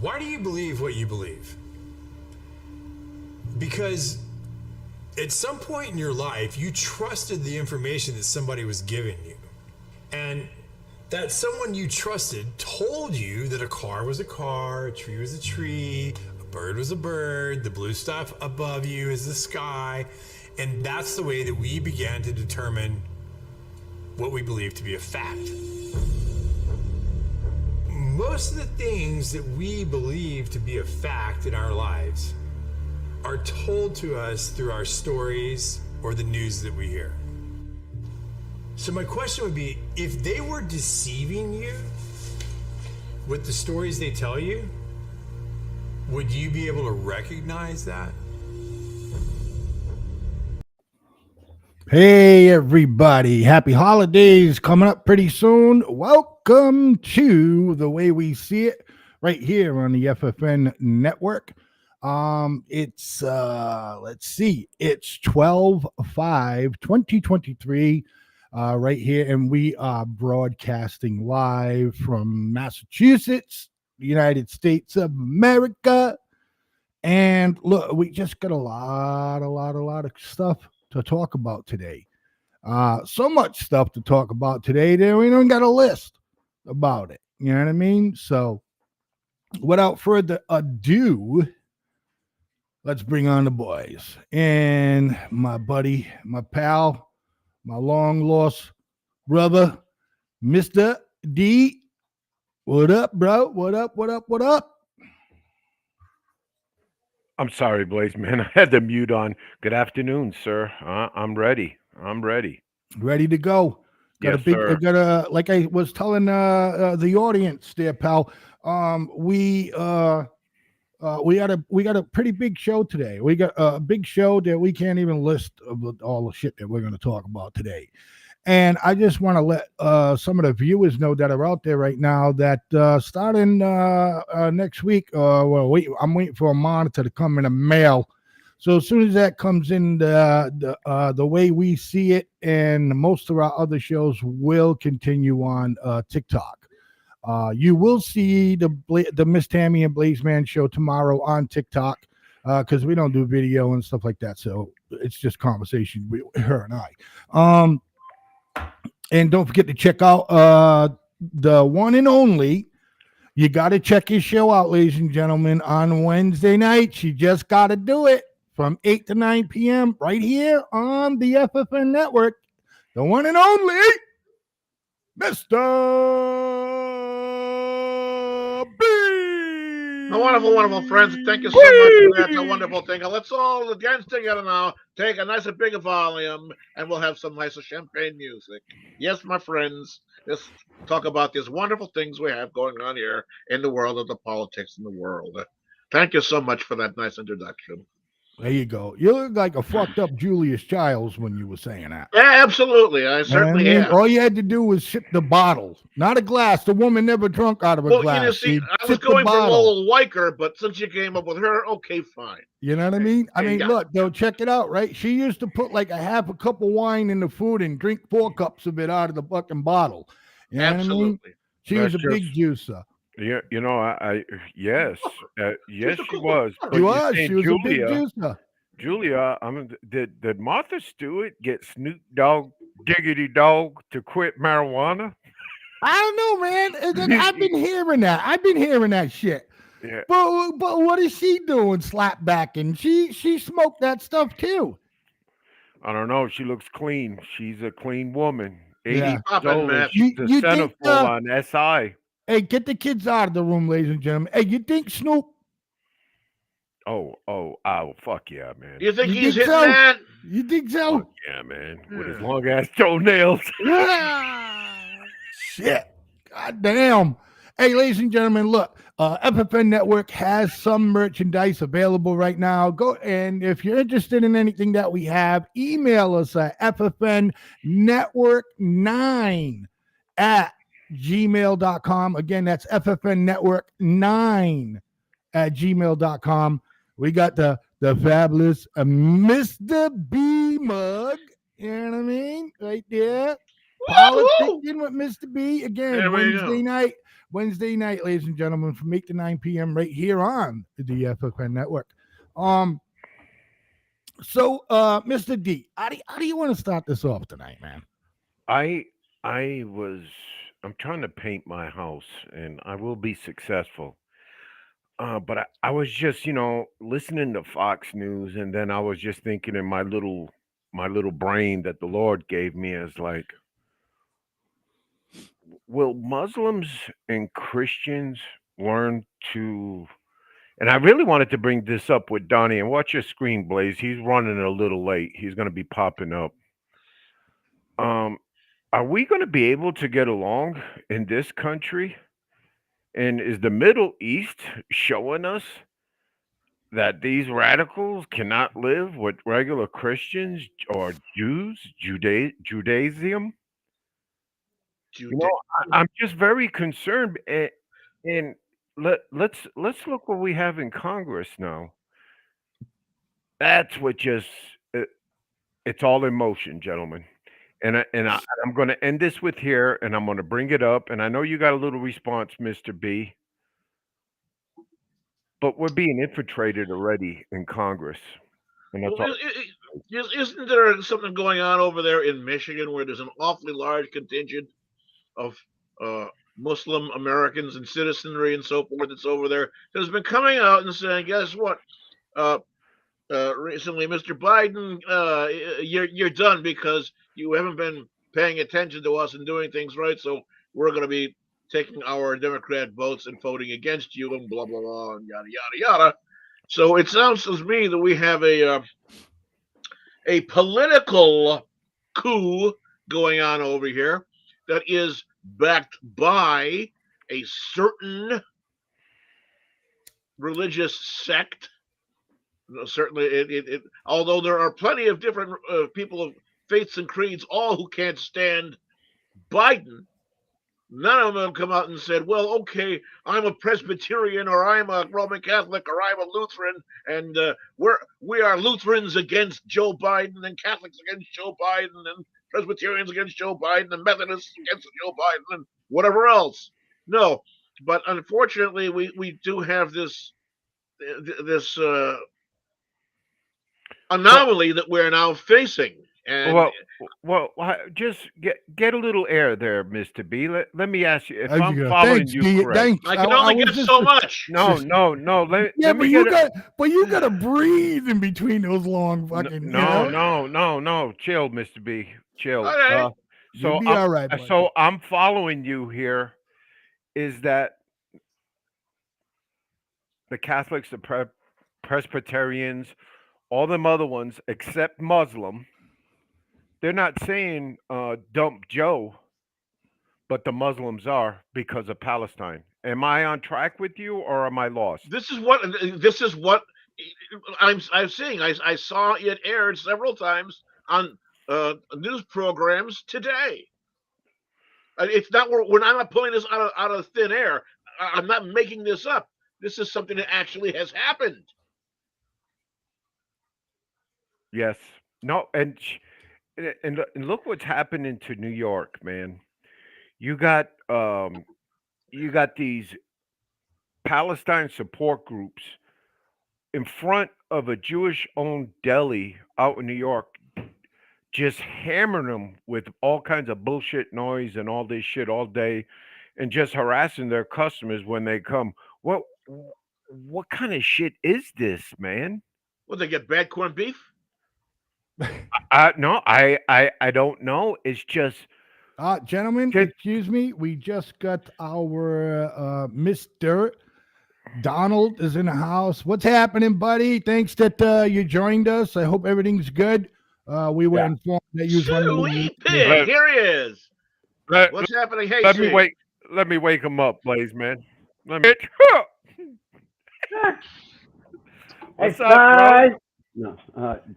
Why do you believe what you believe? Because at some point in your life, you trusted the information that somebody was giving you. And that someone you trusted told you that a car was a car, a tree was a tree, a bird was a bird, the blue stuff above you is the sky. And that's the way that we began to determine what we believe to be a fact. Most of the things that we believe to be a fact in our lives are told to us through our stories or the news that we hear. So my question would be, if they were deceiving you with the stories they tell you, would you be able to recognize that? Hey, everybody. Happy holidays coming up pretty soon. Welcome to The Way We See It right here on the FFN Network. It's 12/5/2023 right here, and we are broadcasting live from Massachusetts, the United States of America. And look, we just got a lot of stuff to talk about today. So much stuff to talk about today that we don't got a list about it. You know what I mean? So without further ado, let's bring on the boys. And my buddy, my pal, my long lost brother, Mr. D. What up, bro? What up? I'm sorry, Blaze, man. I had the mute on. Good afternoon, sir. I'm ready. Ready to go. Yes, sir. Like I was telling the audience there, pal. We got a pretty big show today. We got a big show that we can't even list of all the shit that we're going to talk about today. And I just want to let some of the viewers know that are out there right now that starting next week, I'm waiting for a monitor to come in the mail. So as soon as that comes in, the way we see it, and most of our other shows will continue on TikTok. You will see the Miss Tammy and Blaze Man show tomorrow on TikTok because we don't do video and stuff like that. So it's just conversation with her and I. And don't forget to check out the one and only. You got to check his show out, ladies and gentlemen, on Wednesday nights. You just got to do it from 8 to 9 p.m. right here on the FFN Network. The one and only Mr. B. My wonderful friends. Thank you so much. That's a wonderful thing. And let's all dance together now. Take a nice big volume, and we'll have some nice champagne music. Yes, my friends. Let's talk about these wonderful things we have going on here in the world of the politics in the world. Thank you so much for that nice introduction. There you go. You look like a fucked up Julius Childs when you were saying that. Yeah, absolutely. I certainly have. All you had to do was sip the bottle, not a glass. The woman never drunk out of a glass. You see, I was going for a little Weicker, but since you came up with her, okay, fine. You know what I mean? Look, though, check it out, right? She used to put like a half a cup of wine in the food and drink 4 cups of it out of the fucking bottle. You know absolutely. What I mean? She was a big juicer. Yeah, you know, yes, she was. She was a big juicer. Julia, did Martha Stewart get Snoop Dogg, Diggity Dog to quit marijuana? I don't know, man. I've been hearing that shit. Yeah. But what is she doing? Slapbacking? She smoked that stuff too. I don't know. She looks clean. She's a clean woman. 80 years old. She's the centerfold on SI. Hey, get the kids out of the room, ladies and gentlemen. Hey, you think Snoop? Oh, fuck yeah, man. You think he's hitting that? You think so? Fuck yeah, man. With his long ass toenails. Shit. God damn. Hey, ladies and gentlemen, look, FFN Network has some merchandise available right now. Go, and if you're interested in anything that we have, email us at ffnnetwork9@gmail.com. Again, that's ffnnetwork9@gmail.com. We got the fabulous Mr. B mug. You know what I mean? Right there. Politicking with Mr. B. Again, Wednesday night. Wednesday night, ladies and gentlemen, from 8 to 9 p.m. right here on the FFN Network. So, Mr. D, how do you want to start this off tonight, man? I'm trying to paint my house, and I will be successful. But I was just, listening to Fox News, and then I was just thinking in my little brain that the Lord gave me as like, will Muslims and Christians learn to? And I really wanted to bring this up with Donnie. And watch your screen, Blaze. He's running a little late. He's going to be popping up. Are we going to be able to get along in this country? And is the Middle East showing us that these radicals cannot live with regular Christians or Jews, Judaism? I'm just very concerned, and let's look what we have in Congress now. That's what just it's all in motion, gentlemen. I'm going to end this with here, and I'm going to bring it up. And I know you got a little response, Mr. B, but we're being infiltrated already in Congress, and that's all. Isn't there something going on over there in Michigan where there's an awfully large contingent of Muslim Americans and citizenry and so forth that's over there that's been coming out and saying, guess what? Recently, Mr. Biden, you're done because you haven't been paying attention to us and doing things right. So we're going to be taking our Democrat votes and voting against you and blah, blah, blah, and yada, yada, yada. So it sounds to me that we have a political coup going on over here that is backed by a certain religious sect. Certainly, although there are plenty of different people of faiths and creeds, all who can't stand Biden, none of them come out and said, well, okay, I'm a Presbyterian or I'm a Roman Catholic or I'm a Lutheran, and we are Lutherans against Joe Biden and Catholics against Joe Biden and Presbyterians against Joe Biden and Methodists against Joe Biden and whatever else. No, but unfortunately, we do have this anomaly that we're now facing. And well, just get a little air there, Mr. B. Let me ask you if There I'm you go. following Thanks, you D. correct. Thanks. I can only get so much. No. Yeah, but you gotta breathe in between those long fucking. No. Chill, Mr. B. Chill. All right. You'll be all right, buddy. So I'm following you here. Is that the Catholics, the Presbyterians, all them other ones except Muslim? They're not saying dump Joe, but the Muslims are because of Palestine. Am I on track with you, or am I lost? This is what I'm seeing. I saw it aired several times on news programs today. It's not we're not pulling this out of thin air. I'm not making this up. This is something that actually has happened. Yes. No. And look what's happening to New York, man. You got these Palestine support groups in front of a Jewish-owned deli out in New York, just hammering them with all kinds of bullshit noise and all this shit all day, and just harassing their customers when they come. What kind of shit is this, man? Well, they get bad corned beef. No, I don't know. It's just, gentlemen, excuse me. We just got our Mr. Donald is in the house. What's happening, buddy? Thanks that you joined us. I hope everything's good. We were informed that you Sweet pig. Here he is. What's happening? Hey, let me wake him up, Blaze, man. What's up, bro? No,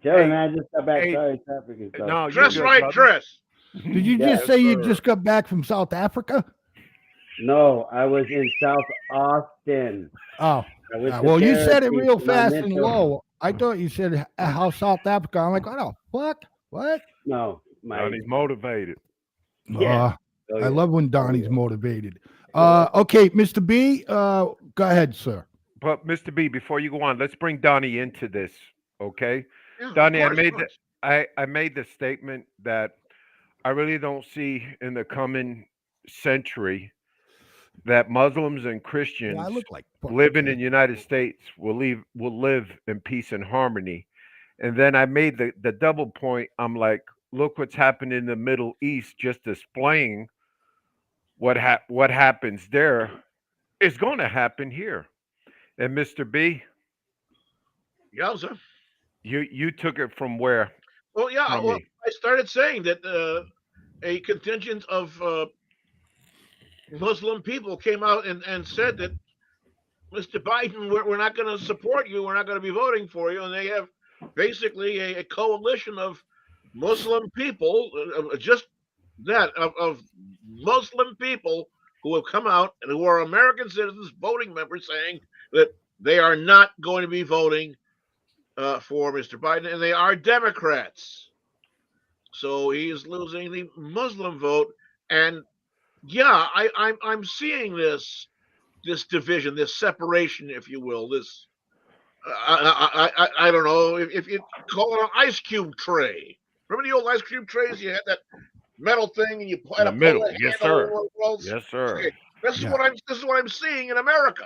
Jerry, man, I just got back. Sorry, traffic and stuff. No, Dress right, brother. dress. Did you just say you just got back from South Africa? No, I was in South Austin. Oh, well, you said it real fast and low. I thought you said how South Africa. I'm like, oh, fuck, what? No, he's motivated. Yeah. I love when Donnie's motivated. Okay, Mr. B, go ahead, sir. But Mr. B, before you go on, let's bring Donnie into this, okay? Yeah, of Donnie, course, of course. I made the statement that I really don't see in the coming century that Muslims and Yeah, I Christians look like fucking living in the United States will live in peace and harmony. And then I made the double point. I'm like, look what's happened in the Middle East, just displaying what happens there is going to happen here. And Mr. B, Yeah, sir. you took it from where? Well, yeah. From Well, me. I started saying that a contingent of Muslim people came out and said that Mr. Biden, we're not going to support you. We're not going to be voting for you. And they have basically a coalition of Muslim people, just that of Muslim people who have come out and who are American citizens, voting members, saying that they are not going to be voting for Mr. Biden, and they are Democrats. So he is losing the Muslim vote, and yeah, I'm seeing this division, this separation, if you will. This I don't know if you call it an ice cube tray. Remember the old ice cube trays? You had that metal thing, and you In had the to pull middle. the Yes, handle sir. over the walls. Yes, sir. Okay, Yeah. this is what I'm seeing in America.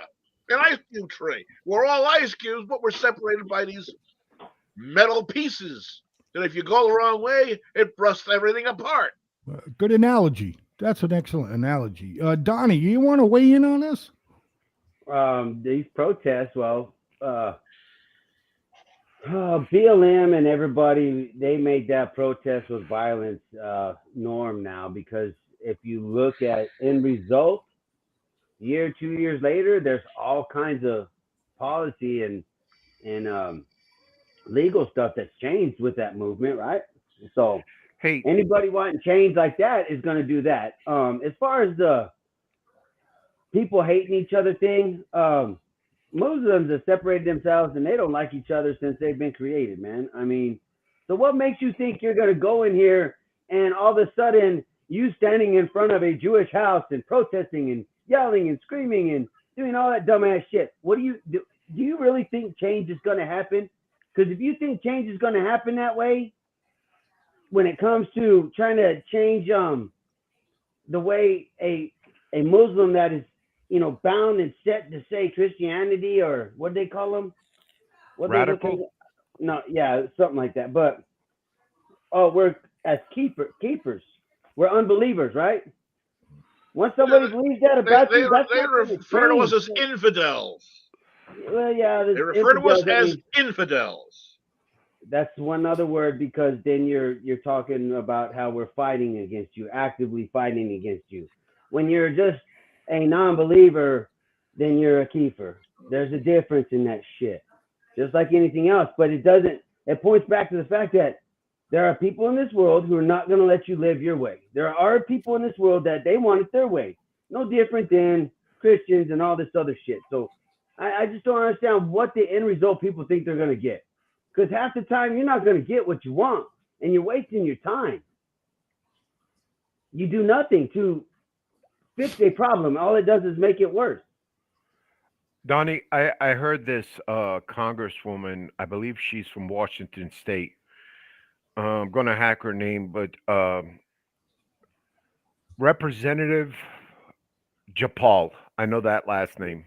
An ice cube tray. We're all ice cubes, but we're separated by these metal pieces. That if you go the wrong way, it busts everything apart. Good analogy. That's an excellent analogy. Donnie, you want to weigh in on this? These protests, well, BLM and everybody, they made that protest with violence norm now, because if you look at end result, year, 2 years later, there's all kinds of policy and legal stuff that's changed with that movement, right? So Hey, anybody wanting change like that is going to do that. As far as the people hating each other thing, Muslims have separated themselves and they don't like each other since they've been created, man. I mean, so what makes you think you're going to go in here and all of a sudden you standing in front of a Jewish house and protesting and yelling and screaming and doing all that dumbass shit? What do you do? Do you really think change is going to happen? Because if you think change is going to happen that way, when it comes to trying to change the way a Muslim that is bound and set to say Christianity, or what do they call them? What they radical? No, yeah, something like that. But we're as keepers. We're unbelievers, right? Once somebody believes that about you, that's They not going to refer to us change. as infidels. Well, yeah, They refer to us as infidels. That's one other word, because then you're talking about how we're fighting against you, actively fighting against you. When you're just a non-believer, then you're a keeper. There's a difference in that shit, just like anything else. But it points back to the fact that there are people in this world who are not going to let you live your way. There are people in this world that they want it their way, no different than Christians and all this other shit. So I just don't understand what the end result people think they're going to get. Because half the time you're not going to get what you want, and you're wasting your time. You do nothing to fix a problem. All it does is make it worse. Donnie, I heard this congresswoman, I believe she's from Washington State. I'm going to hack her name, but Representative Japal. I know that last name.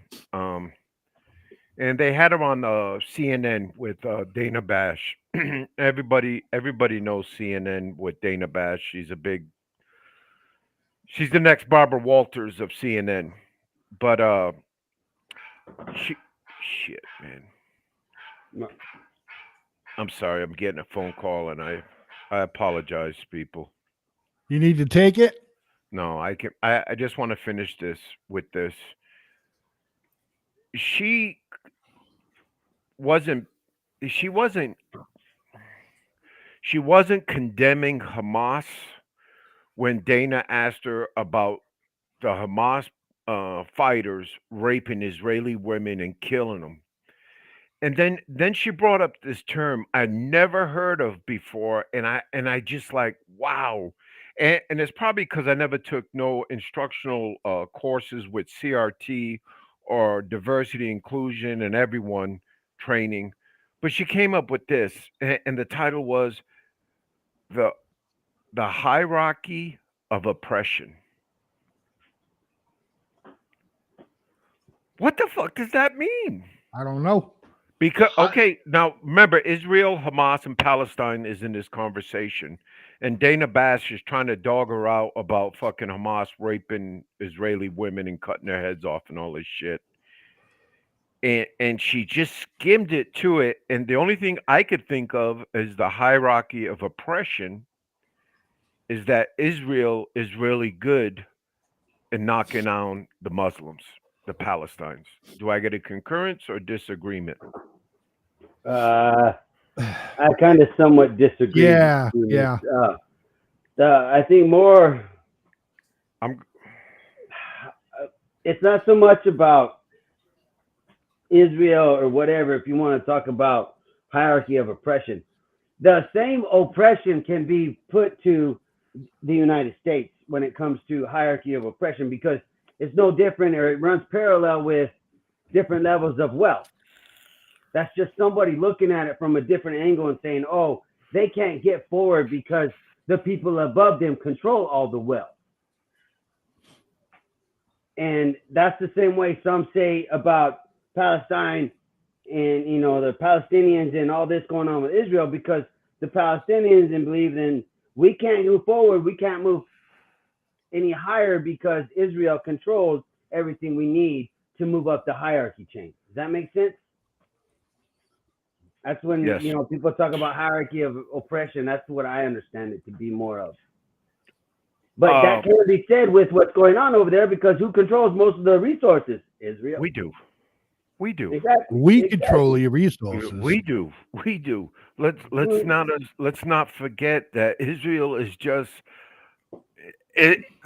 And they had her on CNN with Dana Bash. Everybody knows CNN with Dana Bash. She's the next Barbara Walters of CNN. But she, shit, man. I'm sorry. I'm getting a phone call, and I apologize, people. You need to take it. No, I can. I just want to finish this with this. She wasn't. She wasn't. She wasn't condemning Hamas when Dana asked her about the Hamas fighters raping Israeli women and killing them. And then she brought up this term I never heard of before, and I just like, wow. and it's probably because I never took no instructional courses with CRT or diversity, inclusion, and everyone training. But she came up with this, and the title was the the hierarchy of oppression. What the fuck does that mean? I don't know. Because Hi- okay, now remember Israel, Hamas, and Palestine is in this conversation, and Dana Bash is trying to dog her out about fucking Hamas raping Israeli women and cutting their heads off and all this shit. And she just skimmed it to it, and the only thing I could think of as the hierarchy of oppression is that Israel is really good in knocking down the Muslims, the Palestinians. Do I get a concurrence or disagreement? I kind of somewhat disagree. Yeah, with yeah. I think more. I'm It's not so much about Israel or whatever. If you want to talk about hierarchy of oppression, the same oppression can be put to the United States when it comes to hierarchy of oppression, because it's no different, or it runs parallel with different levels of wealth. That's just somebody looking at it from a different angle and saying, oh, they can't get forward because the people above them control all the wealth. And that's the same way some say about Palestine and, you know, the Palestinians and all this going on with Israel, because the Palestinians believe in, we can't move forward, we can't move any higher because Israel controls everything we need to move up the hierarchy chain. Does that make sense? That's when, Yes. you know, people talk about hierarchy of oppression. That's what I understand it to be more of. But that can't be said with what's going on over there, because who controls most of the resources? Israel. we do. We do. Exactly. We control your resources. We do. We do. Let's not forget that Israel is just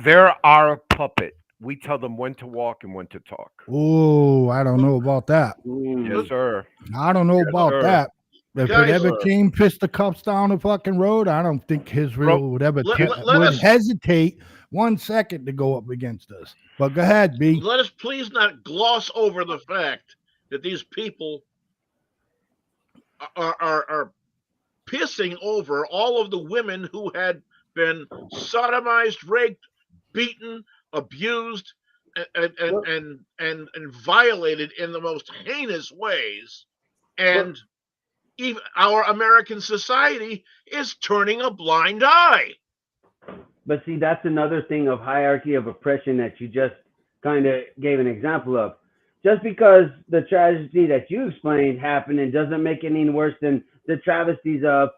they're our puppet. We tell them when to walk and when to talk. Oh, I don't know about that. Yes, sir. I don't know about sir. that. If Guys, it ever came fisticuffs down the fucking road, I don't think Israel would ever let would us- hesitate 1 second to go up against us. But go ahead, B. Let us please not gloss over the fact that these people are pissing over all of the women who had been sodomized, raped, beaten, abused, and violated in the most heinous ways. And even our American society is turning a blind eye. But see, that's another thing of hierarchy of oppression that you just kind of gave an example of. Just because the tragedy that you explained happened, and doesn't make it any worse than the travesties of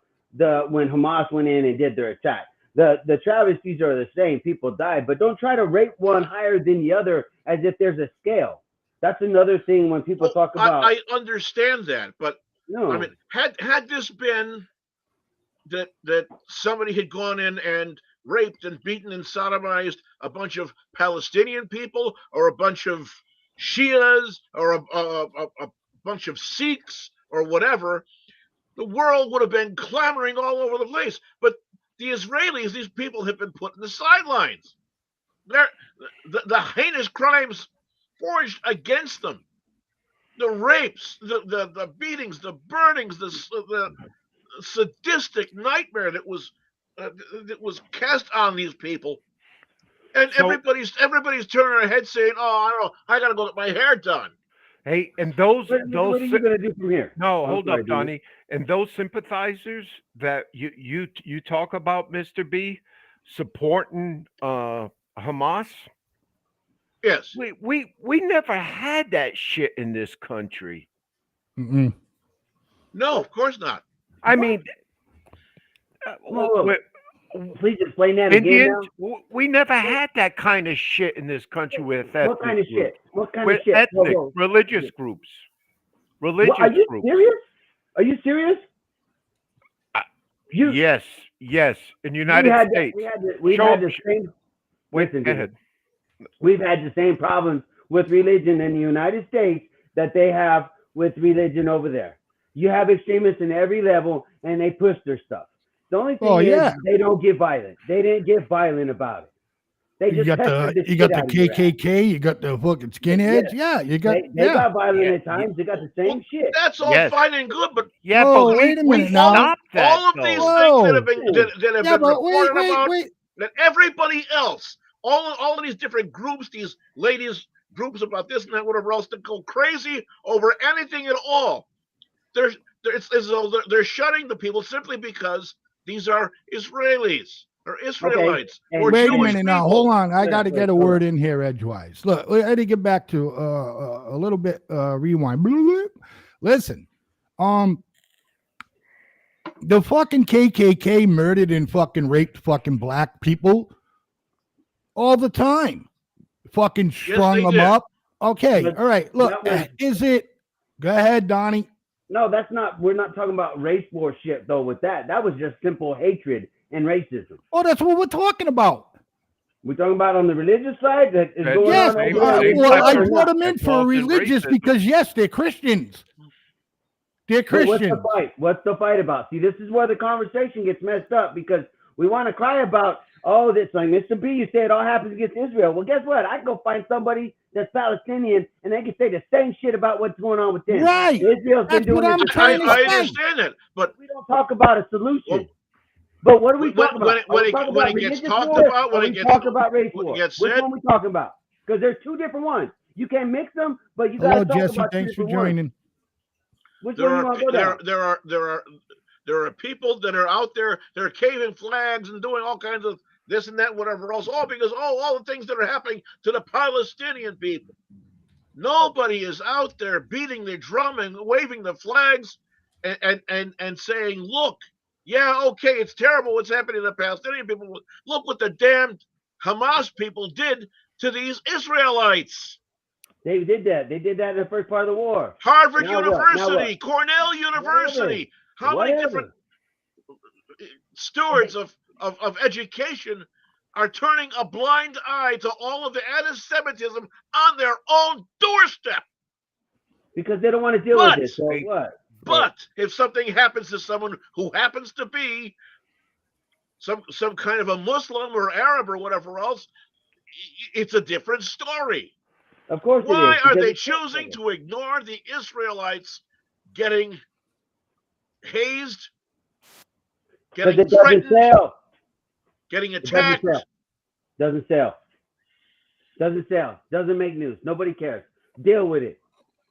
when Hamas went in and did their attack. The travesties are the same. People died, but don't try to rate one higher than the other as if there's a scale. That's another thing when people talk about. I understand that, but no. I mean, had this been that somebody had gone in and raped and beaten and sodomized a bunch of Palestinian people, or a bunch of Shias, or a bunch of Sikhs, or whatever, the world would have been clamoring all over the place. But the Israelis, these people have been put in the sidelines. The heinous crimes forged against them, the rapes, the beatings, the burnings, the sadistic nightmare that was cast on these people, and So- everybody's turning their head saying, "Oh, I don't know, I gotta go get my hair done." Hey, and those What are you gonna do from here? no, I'm hold sorry, up, dude. Donnie. And those sympathizers that you talk about, Mr. B, supporting Hamas. Yes. We never had that shit in this country. Mm-mm. No, of course not. I mean, Whoa. Please explain that again. Indians, Now. we never had that kind of shit in this country with ethnic What kind of groups. shit? What kind With of shit? ethnic, Whoa. religious groups. Religious Are you groups. serious? Are you serious? Yes. In the United States. We've had the same. Wait, listen, go dude. ahead. We've had the same problems with religion in the United States that they have with religion over there. You have extremists in every level, and they push their stuff. The only thing is yeah. they don't get violent. They didn't get violent about it. They You just got pestered the the shit out of your ass. KKK, you got the fucking skinheads. Yeah, you got They got violent Yeah, at times. They got the same shit. That's all Yes. fine and good, but Yeah, Oh, but wait a we minute now. stopped that, all of these though. things that have Whoa. been that have Yeah, been but wait, reported about, wait. that everybody else, all of these different groups, these ladies groups about this and that, whatever else, that go crazy over anything at all. It's as though they're shutting the people simply because these are Israelis or Israelites and or Wait a Jewish minute people. now. Hold on. I Wait, got to get a hold word on. in here edgewise. Look, I had to get back to a little bit rewind. Listen, the fucking KKK murdered and fucking raped fucking black people all the time. Fucking strung they them did. up. Okay, But all right. Look, that was- is it? Go ahead, Donnie. No, that's not. We're not talking about race warship though. With that was just simple hatred and racism. Oh, that's what we're talking about. We're talking about on the religious side that is That's going Yes, on same- over there. same well, type I of- brought them in that's for often religious racism. because yes, they're Christians. They're But what's Christians. the fight? What's the fight about? See, this is where the conversation gets messed up because we want to cry about, oh, this like Mr. B, you say it all happens against Israel. Well, guess what? I can go find somebody that's Palestinian and they can say the same shit about what's going on with them. Right. Israel's been That's what doing I'm this. trying to I say. understand that, but We don't talk about a solution. Well, But what are we when- talking about? when Are we it- talking when about it gets religious talked war, about, when or it we gets- talking about race when it war? gets Which said- one are we talking about? Because there's two different ones. You can't mix them, but you got Hello, to talk Jesse. about two Thanks for different ones. joining. Which there one you want to go down? there are people that are out there, they're caving flags and doing all kinds of this and that, whatever else, all because all the things that are happening to the Palestinian people. Nobody is out there beating the drum and waving the flags and saying, look, yeah, okay, it's terrible what's happening to the Palestinian people. Look what the damned Hamas people did to these Israelites. They did that. They did that in the first part of the war. Harvard Now what? University, Now what? Cornell University. How many different stewards of education are turning a blind eye to all of the anti-Semitism on their own doorstep? Because they don't want to deal But- with it. So what? But if something happens to someone who happens to be some kind of a Muslim or Arab or whatever else, it's a different story. Of course it is. Why are because they it's- choosing to ignore the Israelites getting hazed, Because getting it doesn't threatened, sell. getting It doesn't attacked? sell. Doesn't sell. Doesn't sell. Doesn't make news. Nobody cares. Deal with it.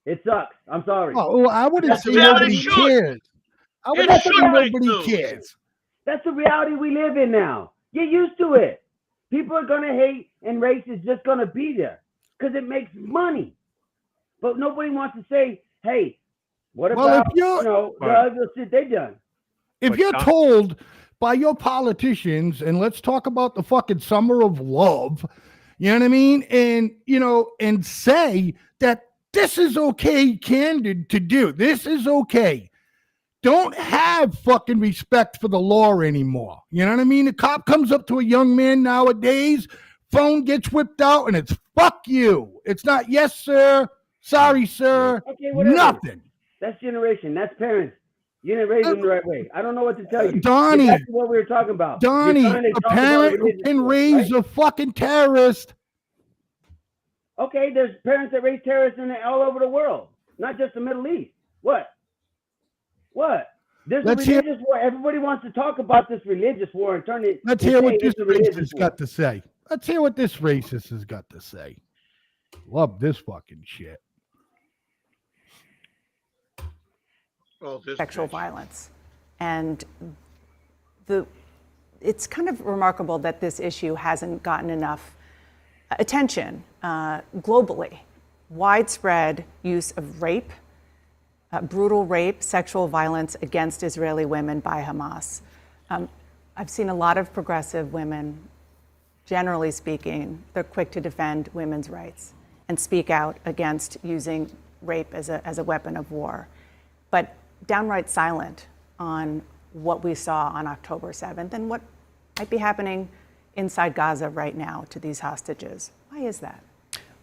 It sucks. I'm sorry. Oh, well, I wouldn't That's say the reality. nobody It should. cares. I It wouldn't say should make nobody news. cares. That's the reality we live in now. Get used to it. People are gonna hate, and race is just gonna be there because it makes money. But nobody wants to say, "Hey, what Well, about if you're- the Right. other shit they done?" If But you're Don- told by your politicians, and let's talk about the fucking summer of love, you know what I mean? And, and say that this is okay, candid to do. This is okay. Don't have fucking respect for the law anymore. You know what I mean? The cop comes up to a young man nowadays, phone gets whipped out, and it's fuck you. It's not yes, sir. Sorry, sir. Okay, whatever. Nothing. That's generation. That's parents. You didn't raise them the right way. I don't know what to tell you. Donnie. Get back to what we were talking about. You're Donnie, trying to a talk about parent who religious can stuff, raise right? a fucking terrorist. Okay, there's parents that raise terrorists all over the world, not just the Middle East. What? There's Let's a hear- religious war. Everybody wants to talk about this religious war and turn it. Let's and hear say what this it's a religious racist war. got to say. Let's hear what this racist has got to say. Love this fucking shit. Oh, this sexual bitch. violence. And it's kind of remarkable that this issue hasn't gotten enough attention globally. Widespread use of rape, brutal rape, sexual violence against Israeli women by Hamas. I've seen a lot of progressive women, generally speaking, they're quick to defend women's rights and speak out against using rape as a weapon of war. But downright silent on what we saw on October 7th and what might be happening inside Gaza right now to these hostages. Why is that?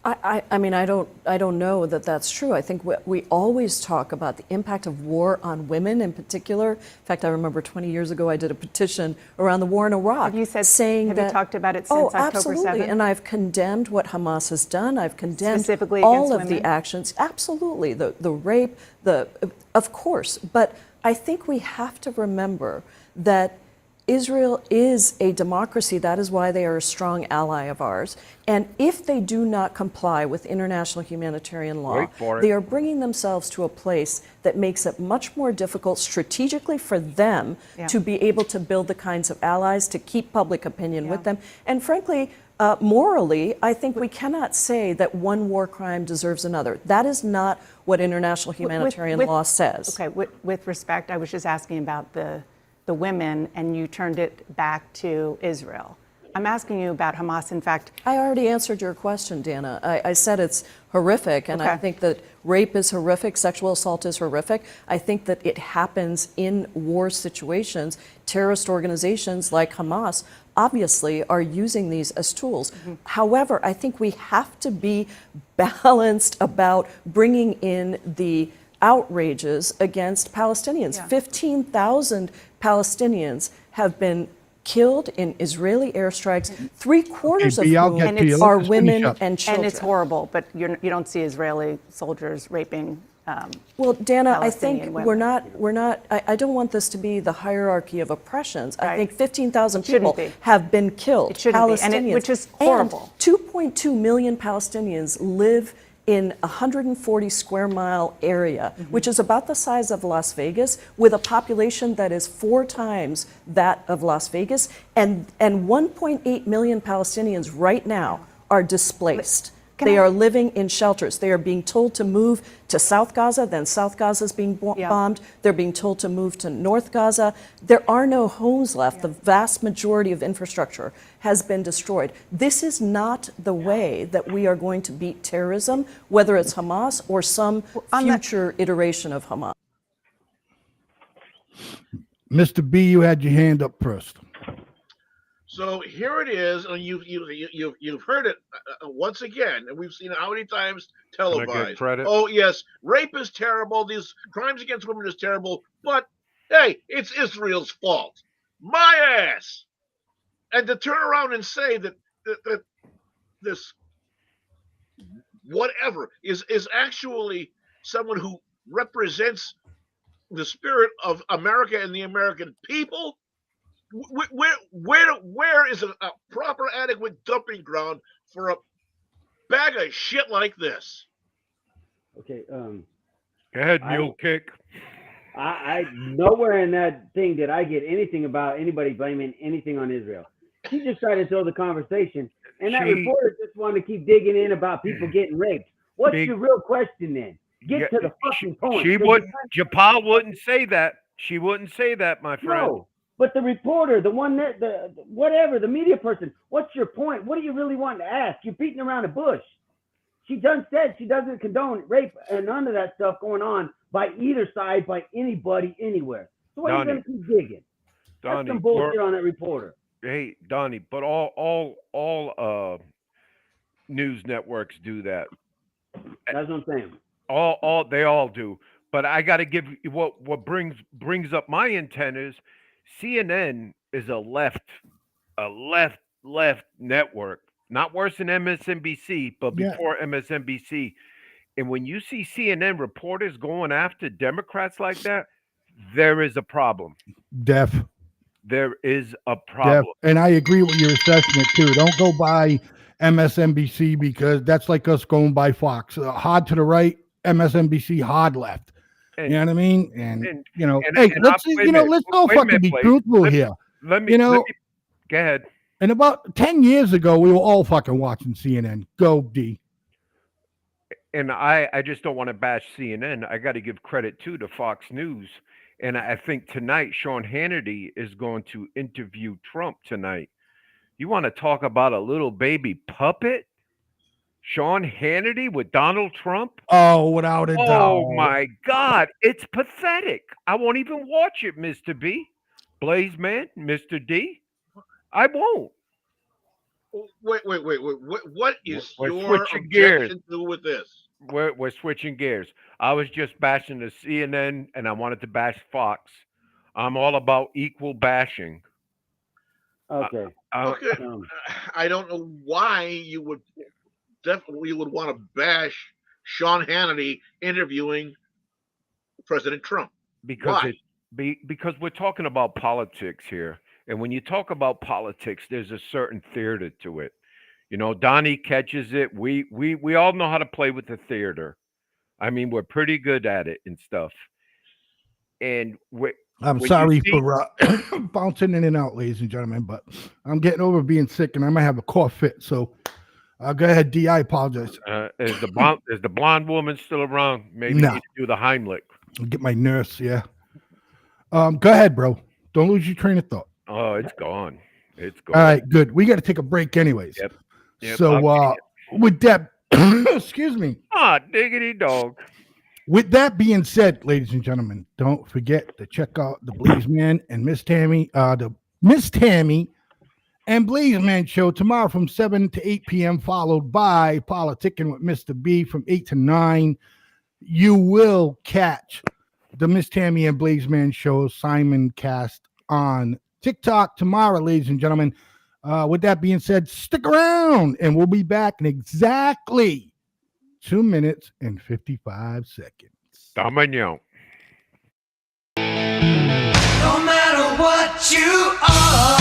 I mean, I don't know that that's true. I think we always talk about the impact of war on women in particular. In fact, I remember 20 years ago I did a petition around the war in Iraq. Have you said, saying have that, you talked about it since October absolutely. 7th? And I've condemned what Hamas has done. I've condemned Specifically all against of the women? actions. Absolutely, the rape, of course. But I think we have to remember that Israel is a democracy. That is why they are a strong ally of ours. And if they do not comply with international humanitarian law, Wait for it. they are bringing themselves to a place that makes it much more difficult strategically for them to be able to build the kinds of allies, to keep public opinion with them. And frankly, morally, I think we cannot say that one war crime deserves another. That is not what international humanitarian law says. Okay, with respect, I was just asking about the women, and you turned it back to Israel. I'm asking you about Hamas. In fact, I already answered your question, Dana. I said it's horrific, and I think that rape is horrific, sexual assault is horrific. I think that it happens in war situations. Terrorist organizations like Hamas obviously are using these as tools. However, I think we have to be balanced about bringing in the outrages against Palestinians. 15,000 Palestinians have been killed in Israeli airstrikes, three-quarters of whom are women and children. And it's horrible, but you don't see Israeli soldiers raping well, Dana, I Palestinian think women. we're not, I don't want this to be the hierarchy of oppressions. I think 15,000 It shouldn't people be. have been killed, It shouldn't be, and Palestinians. which is horrible. And 2.2 million Palestinians live in a 140 square mile area, which is about the size of Las Vegas, with a population that is 4 times that of Las Vegas, and 1.8 million Palestinians right now are displaced. They are living in shelters. They are being told to move to South Gaza, then South Gaza is being bombed. They're being told to move to North Gaza. There are no homes left. The vast majority of infrastructure has been destroyed. This is not the way that we are going to beat terrorism, whether it's Hamas or some future iteration of Hamas. Mr. B, you had your hand up first. So here it is, and you've heard it once again, and we've seen it how many times televised. Can I get credit? Oh yes, rape is terrible. These crimes against women is terrible. But hey, it's Israel's fault. My ass. And to turn around and say that this whatever is actually someone who represents the spirit of America and the American people. Where is a proper, adequate dumping ground for a bag of shit like this? Okay. Go ahead, mule kick. I nowhere in that thing did I get anything about anybody blaming anything on Israel. She just tried to throw the conversation, and that reporter just wanted to keep digging in about people getting raped. What's your real question then? Get to the fucking point. She wouldn't. Japal wouldn't say that. She wouldn't say that, my friend. No. But the reporter, the one that, the media person, what's your point? What do you really want to ask? You're beating around the bush. She done said she doesn't condone rape and none of that stuff going on by either side, by anybody, anywhere. So why are you going to keep digging? That's some bullshit on that reporter. Hey, Donnie, but all news networks do that. That's what I'm saying. They all do. But I got to give you what brings up my antennas. CNN is a left network, not worse than MSNBC, but before MSNBC. And when you see CNN reporters going after Democrats like that, there is a problem. There is a problem. And I agree with your assessment too. Don't go by MSNBC because that's like us going by Fox. Hard to the right, MSNBC, hard left. You know what I mean? And you know, let's all fucking be truthful here. Let me go ahead. And about 10 years ago, we were all fucking watching CNN. Go D. And I just don't want to bash CNN. I got to give credit too to Fox News. And I think tonight Sean Hannity is going to interview Trump tonight. You want to talk about a little baby puppet? Sean Hannity with Donald Trump? Oh, without a doubt. Oh, my God. It's pathetic. I won't even watch it, Mr. B. Blaze Man, Mr. D. I won't. Wait. What is We're your switching gears. objection to with this? We're switching gears. I was just bashing the CNN, and I wanted to bash Fox. I'm all about equal bashing. Okay. Okay, Um, I don't know why you would want to bash Sean Hannity interviewing President Trump. because Why? it because we're talking about politics here, and when you talk about politics, there's a certain theater to it. You know, Donnie catches it. We all know how to play with the theater. I mean, we're pretty good at it and stuff. And I'm when you sorry see, for bouncing in and out, ladies and gentlemen, but I'm getting over being sick and I might have a cough fit. So go ahead, D. I apologize. is the blonde woman still around? Maybe No. need to do the Heimlich. I'll get my nurse. Yeah. Go ahead, bro. Don't lose your train of thought. Oh, it's gone. It's gone. All right, good. We got to take a break, anyways. Yep. Yep, So with that, excuse me. Ah, diggity dog. With that being said, ladies and gentlemen, don't forget to check out the Blaze Man and Miss Tammy, the Miss Tammy and Blaze Man show tomorrow from 7 to 8 p.m., followed by Politicking with Mr. B from 8 to 9. You will catch the Miss Tammy and Blaze Man show Simon Cast on TikTok tomorrow, ladies and gentlemen. With that being said, stick around and we'll be back in exactly 2 minutes and 55 seconds. Tamaño. No matter what you are,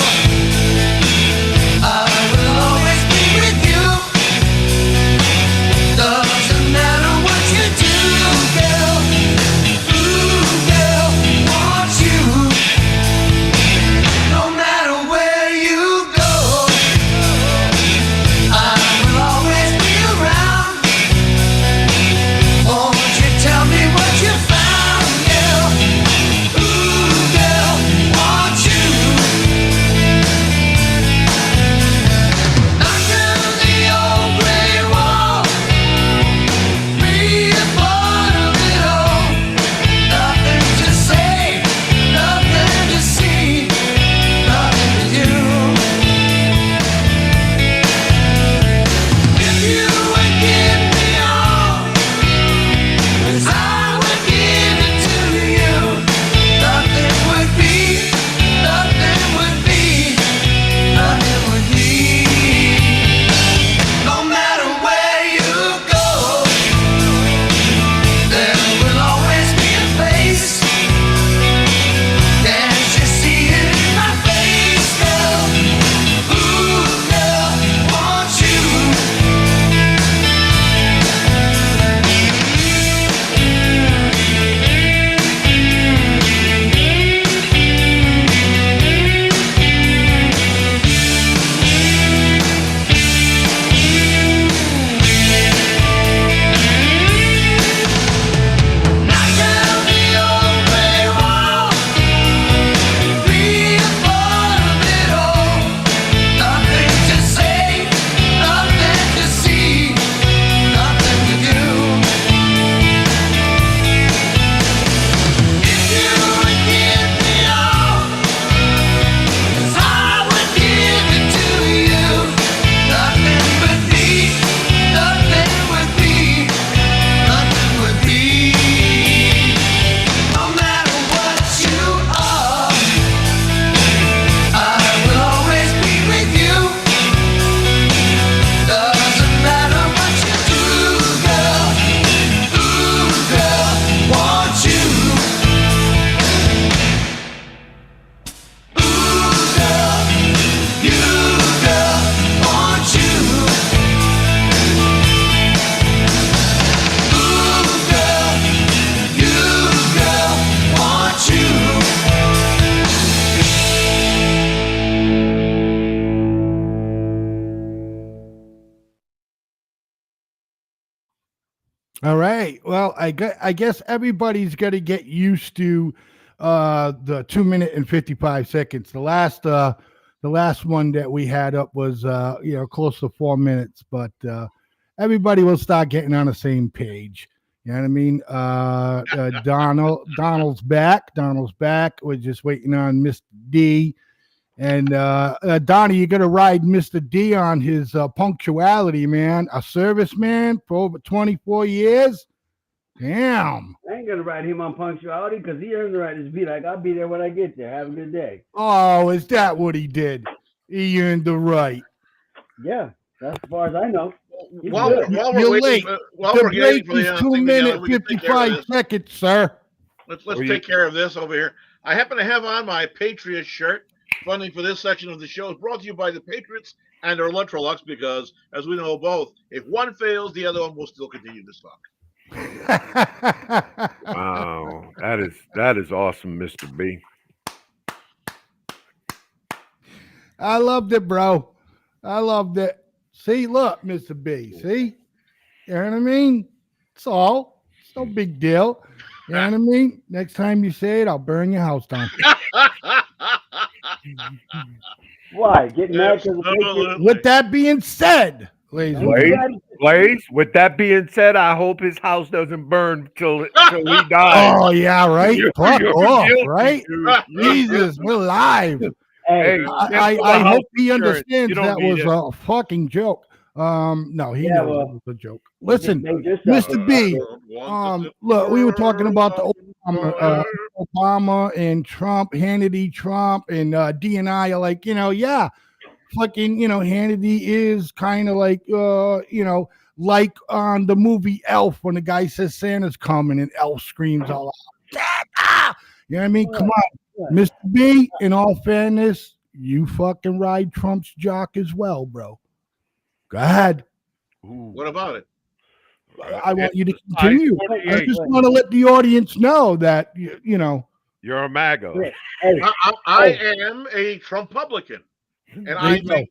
I will always be with you. Doesn't matter what you do, girl. Ooh, girl, want you. No matter where you go, I will always be around. Won't you tell me what you found, girl? Ooh, girl, want you. Knock down the old gray wall, be a part of it all. Nothing to say, nothing to see, nothing to do. If you would give me all, 'cause I would give it to you. Nothing would be, nothing would be, nothing would be. No matter where you go, there will always be a place. Can't you see it in my face, girl? Ooh, girl, want you. Knock down the old gray wall, be a part of it all. Nothing to say, nothing to see, nothing to do. If you would give me all, 'cause I would give it to you. Nothing would be, nothing would be, nothing would be. No matter what you are, I will always be with you. Doesn't matter what you do, girl. Ooh, girl, want you. Ooh, girl, you, girl, want you. Ooh, girl, you, girl, want you. All right. Well, I guess everybody's got to get used to the 2 minute and 55 seconds. The last one that we had up was close to 4 minutes, but everybody will start getting on the same page. You know what I mean? Donald's back. We're just waiting on Mr. D And Donnie, you're gonna ride Mr. D on his punctuality, man. A serviceman for over 24 years. Damn. I ain't gonna ride him on punctuality because he earned the right to be like, I'll be there when I get there. Have a good day. Oh, is that what he did? He earned the right. Yeah, that's as far as I know. He's While good. we're You're waiting, late. while The we're break waiting for is the 2 thing minutes, we can take care of 55 this. seconds, sir. Let's take care of this over here. I happen to have on my Patriot shirt. Funding for this section of the show is brought to you by the Patriots and our Electrolux because, as we know both, if one fails, the other one will still continue to suck. Wow, that is awesome, Mr. B. I loved it, bro. I loved it. See, look, Mr. B. See? You know what I mean? It's all. It's no big deal. You know what I mean? Next time you say it, I'll burn your house down. Why? Getting mad because the Patriots. Absolutely. With that being said, ladies and Blaze, gentlemen. Blaze, with that being said, I hope his house doesn't burn till he dies. Oh, yeah, right? You're Fuck off, guilty, right? dude. Jesus, we're live. Hey, Hey, I hope he insurance. understands You don't that need was it. a fucking joke. No, he Yeah, knows well, it was a joke. Listen, made yourself Mr. B, look, we were talking about the Obama and Trump, Hannity, Trump, and D&I are like, yeah, fucking, Hannity is kind of like, like on the movie Elf when the guy says Santa's coming and Elf screams all out, Santa! You know what I mean? Come on, Mr. B, in all fairness, you fucking ride Trump's jock as well, bro. Go ahead. What about it? I want you to continue. I 48. just want to let the audience know that, you know. You're a MAGA. Hey, I am a Trumpublican, and There I you go. make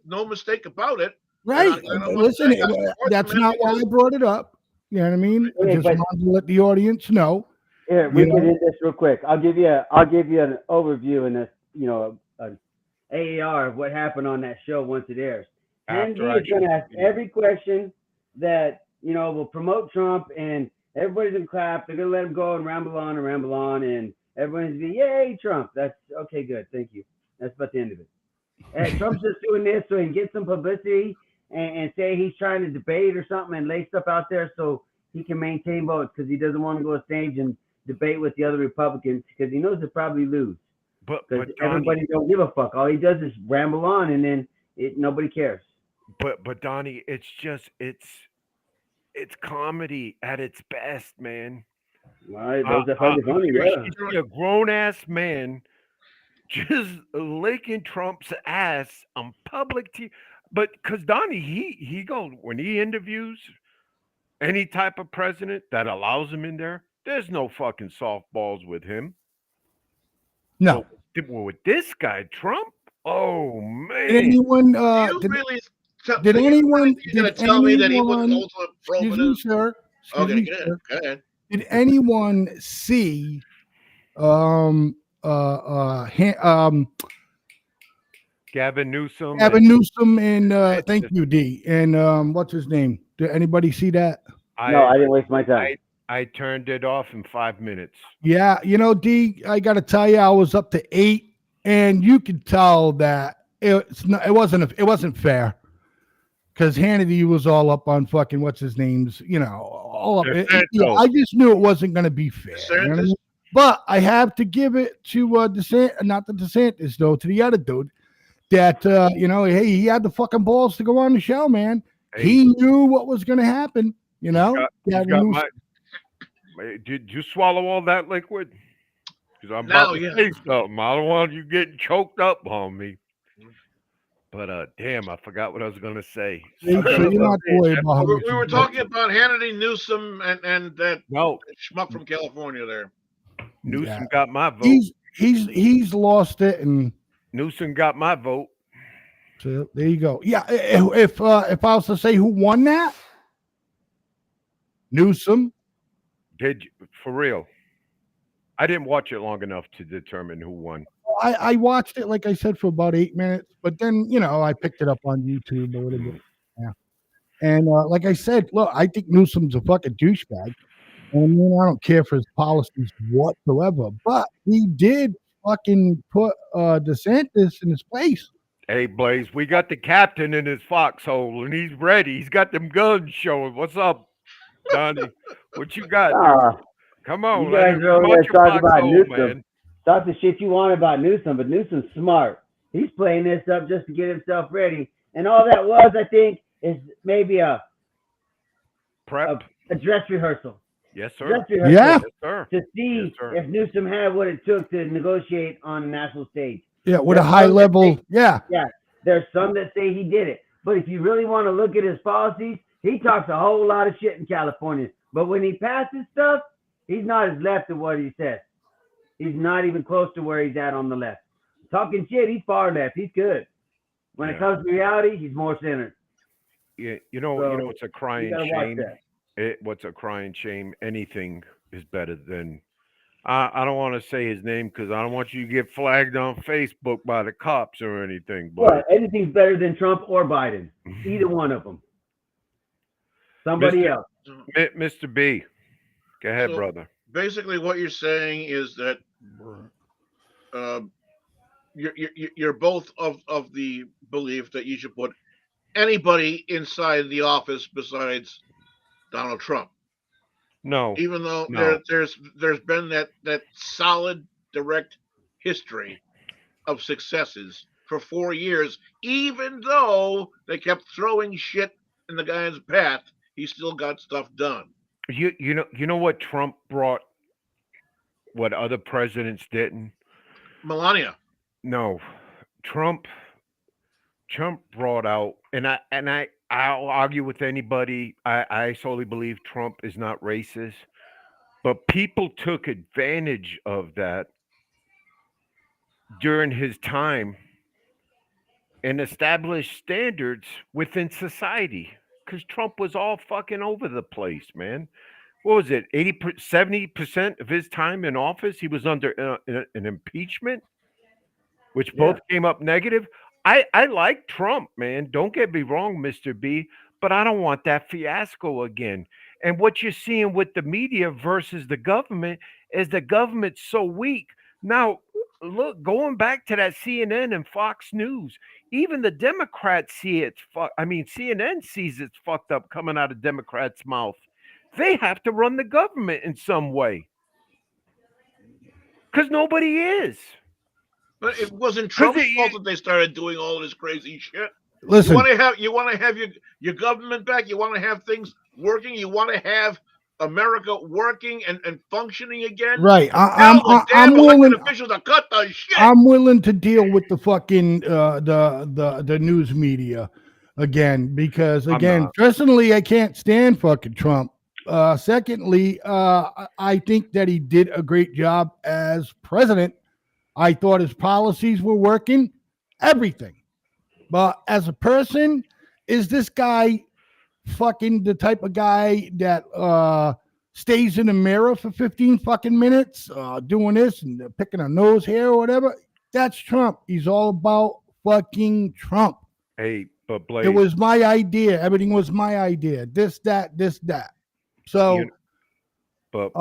no mistake about it. Right. And I wanna Listen, say I support that's them not why I brought it up. You know what I mean? I Yeah, just but- wanted to let the audience know. here, we You can know? end this real quick. I'll give you an overview and an AAR of what happened on that show once it airs. Andy After I is going to shoot ask the video. every question that will promote Trump, and everybody's going to clap. They're going to let him go and ramble on, and everyone's going to be, yay, Trump. That's okay, good, thank you. That's about the end of it. And Trump's just doing this so he can get some publicity and say he's trying to debate or something and lay stuff out there so he can maintain votes because he doesn't want to go on stage and debate with the other Republicans because he knows he'll probably lose But because Donnie, everybody don't give a fuck. All he does is ramble on, and then nobody cares. but Donnie, it's just it's comedy at its best, man. All right, those that find it funny, You yeah. see a grown ass man just licking Trump's ass on public TV. But because Donnie, he goes when he interviews any type of president that allows him in there, there's no fucking softballs with him. No. Well, with this guy, Trump, oh man. Did anyone, You did really anyone, you're going to tell me that he wasn't also pro excuse me, sir. Excuse Okay, me, good. sir. Go ahead. Did anyone see Gavin Newsom. Gavin Newsom and thank you, D. And what's his name? Did anybody see that? No, I didn't waste my time. I turned it off in 5 minutes. Yeah, D, I gotta tell you, I was up to 8, and you could tell that it wasn't fair. Because Hannity was all up on fucking what's his name's, all up. I just knew it wasn't going to be fair. You know what I mean? But I have to give it to not the DeSantis though, to the other dude that hey, he had the fucking balls to go on the show, man. Hey. He knew what was going to happen. Did you swallow all that liquid? Because I'm No, about to say something. I don't want you getting choked up on me. But damn, I forgot what I was gonna say. So you're not worried about how much We were talking about Hannity, Newsom, and that schmuck from California there. Newsom got my vote. He's lost it, and Newsom got my vote. So there you go. Yeah, if I was to say who won that, Newsom. Did you, for real? I didn't watch it long enough to determine who won. I watched it, like I said, for about 8 minutes, but then I picked it up on YouTube a little bit. Yeah, and like I said, look, I think Newsom's a fucking douchebag, and I don't care for his policies whatsoever. But he did fucking put DeSantis in his place. Hey, Blaze, we got the captain in his foxhole, and he's ready. He's got them guns showing. What's up, Donnie? What you got, dude? Ah, Come you on, guys are over come there out your talking about foxhole, Newsom. man. Talk the shit you want about Newsom, but Newsom's smart. He's playing this up just to get himself ready. And all that was, I think, is maybe a Prep. dress rehearsal. Yes, sir. Dress rehearsal. Yeah. Yes, sir. To see Yes, sir. if Newsom had what it took to negotiate on the national stage. Yeah, with There's a high some that level. say- Yeah. Yeah, there's some that say he did it. But if you really want to look at his policies, he talks a whole lot of shit in California. But when he passes stuff, he's not as left of what he says. He's not even close to where he's at on the left. Talking shit, he's far left. He's good. When it comes to reality, he's more centered. Yeah, So, it's a You crying gotta watch shame. that. What's a crying shame? Anything is better than. I don't want to say his name because I don't want you to get flagged on Facebook by the cops or anything. But anything's better than Trump or Biden. Either one of them. Somebody Mr. else. Mr. B, go ahead, So- brother. Basically, what you're saying is that you're both of the belief that you should put anybody inside the office besides Donald Trump, No, even though No. there's been that solid direct history of successes for 4 years, even though they kept throwing shit in the guy's path, he still got stuff done. you know what Trump brought, what other presidents didn't. Melania. No, Trump brought out, and I'll argue with anybody. I solely believe Trump is not racist, but people took advantage of that during his time and established standards within society. Because Trump was all fucking over the place, man. What was it? 70% of his time in office, he was under an impeachment, which both came up negative. I like Trump, man. Don't get me wrong, Mr. B, but I don't want that fiasco again. And what you're seeing with the media versus the government is the government's so weak. Now, look, going back to that CNN and Fox News, even the Democrats see it's CNN sees it's fucked up coming out of Democrats' mouth. They have to run the government in some way. Because nobody is. But it wasn't Trump's fault that they started doing all this crazy shit. Listen. You want to have your government back. You want to have things working. You want to have America working and functioning again. Right. I'm willing. Officials to cut the shit. I'm willing to deal with the fucking the news media again because personally I can't stand fucking Trump. Secondly, I think that he did a great job as president. I thought his policies were working, everything. But as a person, is this guy fucking the type of guy that stays in the mirror for 15 fucking minutes, doing this and picking a nose hair or whatever? That's Trump. He's all about fucking Trump. Hey, but Blaze, it was my idea. Everything was my idea. This, that. So, but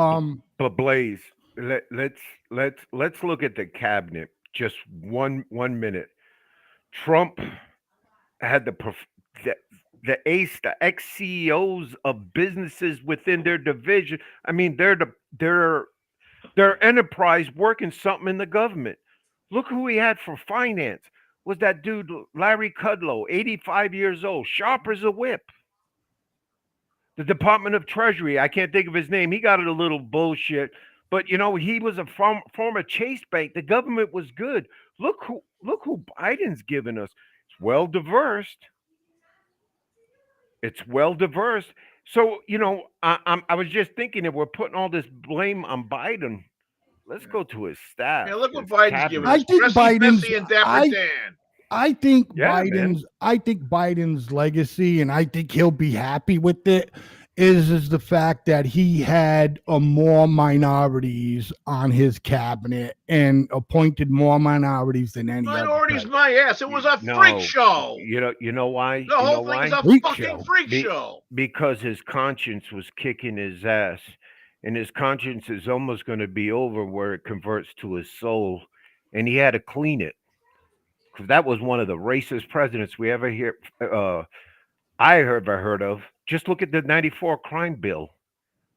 Blaze, let's look at the cabinet just one minute. Trump had the ex CEOs of businesses within their division. I mean, their enterprise working something in the government. Look who he had for finance. Was that dude Larry Kudlow, 85 years old, sharp as a whip. The Department of Treasury, I can't think of his name. He got it a little bullshit, but he was a former Chase Bank. The government was good. Look who Biden's given us. It's well diverse. So I was just thinking, if we're putting all this blame on Biden, let's go to his staff. Yeah, look what Biden's giving us. I think Biden's. and Dapper Dan. I think man. Biden's legacy, and I think he'll be happy with it, is the fact that he had more minorities on his cabinet and appointed more minorities than any other. Minorities, my ass. It was a freak show. You know why? The whole thing is a fucking freak show. Because his conscience was kicking his ass, and his conscience is almost going to be over where it converts to his soul. and he had to clean it because that was one of the racist presidents we ever I ever heard of. Just look at the '94 crime bill.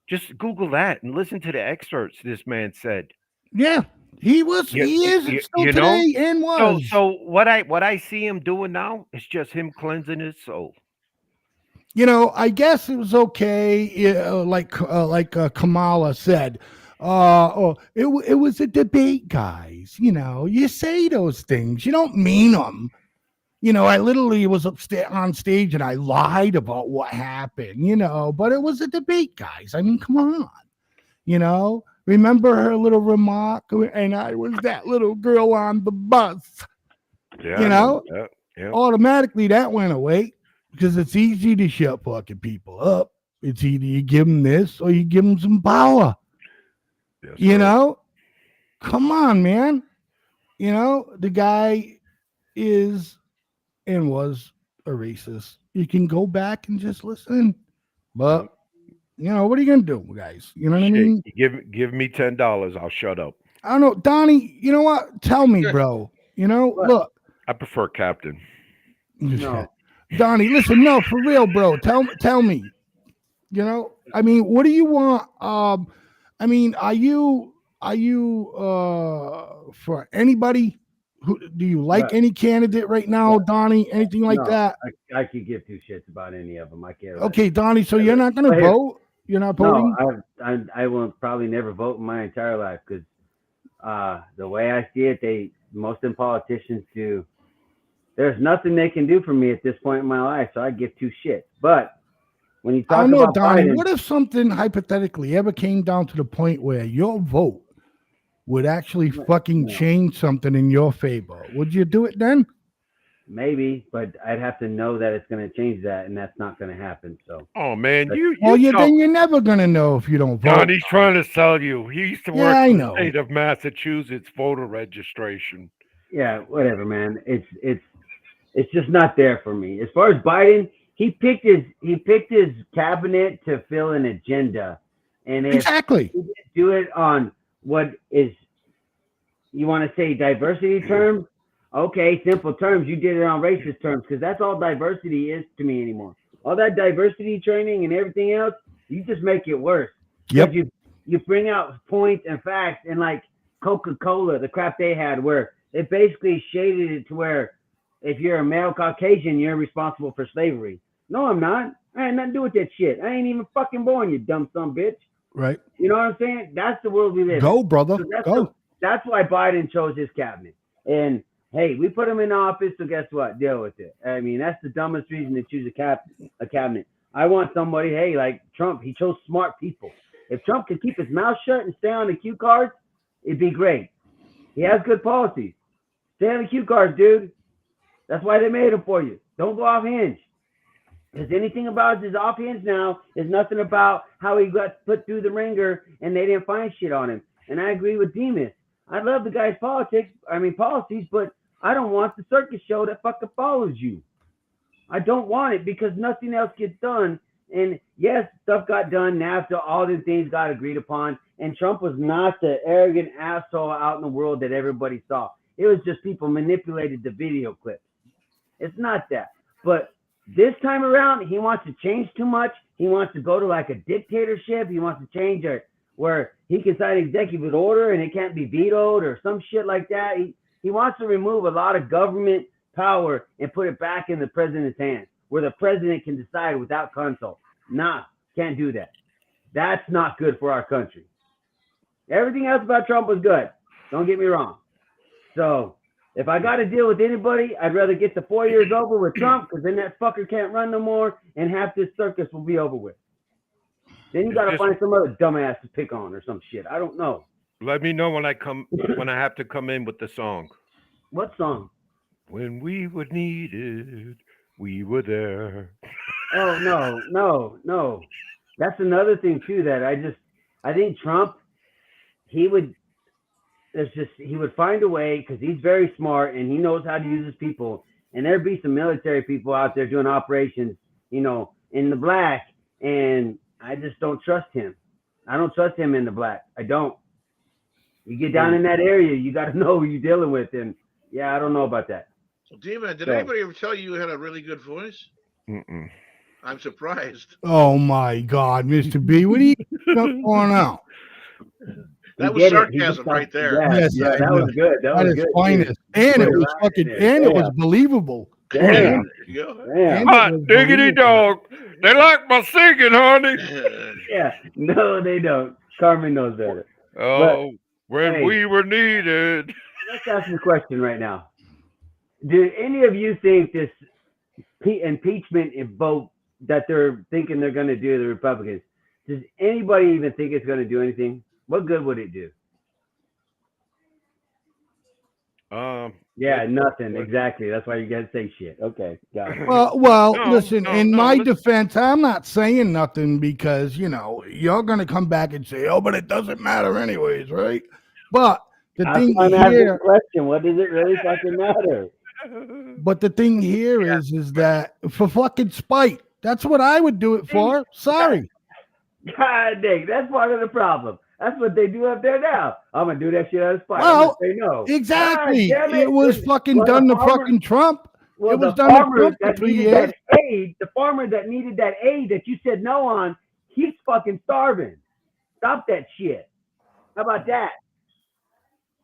Just Google that and listen to the excerpts this man said. Yeah, he was. You, He is you, still you know. today and was. So what I see him doing now is just him cleansing his soul. I guess it was okay. Like Kamala said, it was a debate, guys. You say those things, you don't mean them. I literally was on stage and I lied about what happened. But it was a debate, guys. I mean, come on. Remember her little remark, and I was that little girl on the bus. Yeah, yeah. Automatically that went away. Because it's easy to shut fucking people up. It's either you give them this or you give them some power. Yes, come on, man. The guy is and was a racist. You can go back and just listen. But, what are you going to do, guys? You know what I mean? Give me $10. I'll shut up. I don't know. Donnie, you know what? Tell me, bro. Look. I prefer Captain. No. Donnie, listen, no, for real, bro. Tell me. I mean, what do you want? I mean, are you for anybody? Who do you like any candidate right now, Donnie? Anything like that? I could give two shits about any of them. I can't. Okay, Donnie. So you're not going to vote? You're not voting? No, I will probably never vote in my entire life because the way I see it, most of them politicians do. There's nothing they can do for me at this point in my life, so I give two shits. But when you talk about Donnie, Biden, what if something hypothetically ever came down to the point where your vote would actually fucking change something in your favor? Would you do it then? Maybe, but I'd have to know that it's going to change that, and that's not going to happen. So, oh man, then you're never going to know if you don't vote. Donnie's trying to sell you. He used to work in the state of Massachusetts voter registration. Yeah, whatever, man. It's just not there for me. As far as Biden, he picked his cabinet to fill an agenda, and if exactly he didn't do it on what is, you want to say diversity terms? Okay, simple terms. You did it on racist terms because that's all diversity is to me anymore. All that diversity training and everything else, you just make it worse. Yep. You bring out points and facts, and like Coca-Cola, the crap they had, where they basically shaded it to where if you're a male Caucasian, you're responsible for slavery. No, I'm not. I had nothing to do with that shit. I ain't even fucking born, you dumb son bitch. Right. You know what I'm saying? That's the world we live in. Go, brother. So Go. That's why Biden chose his cabinet. And hey, we put him in office, so guess what? Deal with it. I mean, that's the dumbest reason to choose a cabinet. I want somebody, hey, like Trump, he chose smart people. If Trump could keep his mouth shut and stay on the cue cards, it'd be great. He has good policies. Stay on the cue cards, dude. That's why they made him for you. Don't go off hinge. Because anything about his off hinge now is nothing about how he got put through the ringer and they didn't find shit on him. And I agree with Demas. I love the guy's policies, but I don't want the circus show that fucking follows you. I don't want it because nothing else gets done. And yes, stuff got done after all the things got agreed upon. And Trump was not the arrogant asshole out in the world that everybody saw. It was just people manipulated the video clips. It's not that. But this time around, he wants to change too much. He wants to go to like a dictatorship. He wants to change it where he can sign executive order and it can't be vetoed or some shit like that. He wants to remove a lot of government power and put it back in the president's hands where the president can decide without consult. Nah, can't do that. That's not good for our country. Everything else about Trump was good. Don't get me wrong. So if I got to deal with anybody, I'd rather get the 4 years over with Trump because then that fucker can't run no more and half this circus will be over with. Then you got to find some other dumbass to pick on or some shit. I don't know. Let me know when I have to come in with the song. What song? When we were needed, we were there. Oh, no. That's another thing too that I think Trump, he would find a way because he's very smart and he knows how to use his people. And there'd be some military people out there doing operations, in the black. And I just don't trust him. I don't trust him in the black. I don't. You get down in that area, you got to know who you're dealing with. And yeah, I don't know about that. So, D-Man, did So- anybody ever tell you had a really good voice? Mm-mm. I'm surprised. Oh my God, Mr. B, what are you got going on? That He was did it. He sarcasm just right there. Yeah, Yes, yeah, I that know. was good. That That was is good. finest, too. and Put it it was right fucking, in there. and it was Damn. believable. Damn. There you go. Damn. And it Hot was diggity believable. dog. They like my singing, honey. Yeah. No, they don't. Carmen knows better. Oh, when hey. we were needed. Let's ask the question right now. Do any of you think this impeachment vote that they're thinking they're going to do, the Republicans, does anybody even think it's going to do anything? What good would it do? Yeah, nothing. Exactly. That's why you got to say shit. Okay, got it. Well, No, listen, no, in no, my listen. defense, I'm not saying nothing because, you're going to come back and say, oh, but it doesn't matter anyways, right? But the That's thing why I'm asking the here, question. What does it really fucking matter? but the thing here is that for fucking spite, that's what I would do it for. Sorry. God dang, that's part of the problem. That's what they do up there now. I'm gonna do that shit out of spite. Well, I'm gonna say no. Exactly. God damn It was fucking Well, the done to farmer- fucking Trump. Well, It was the done to farmer Trump for that 3 needed years. that aid, the farmer that needed that aid that you said no on, he's fucking starving. Stop that shit. How about that?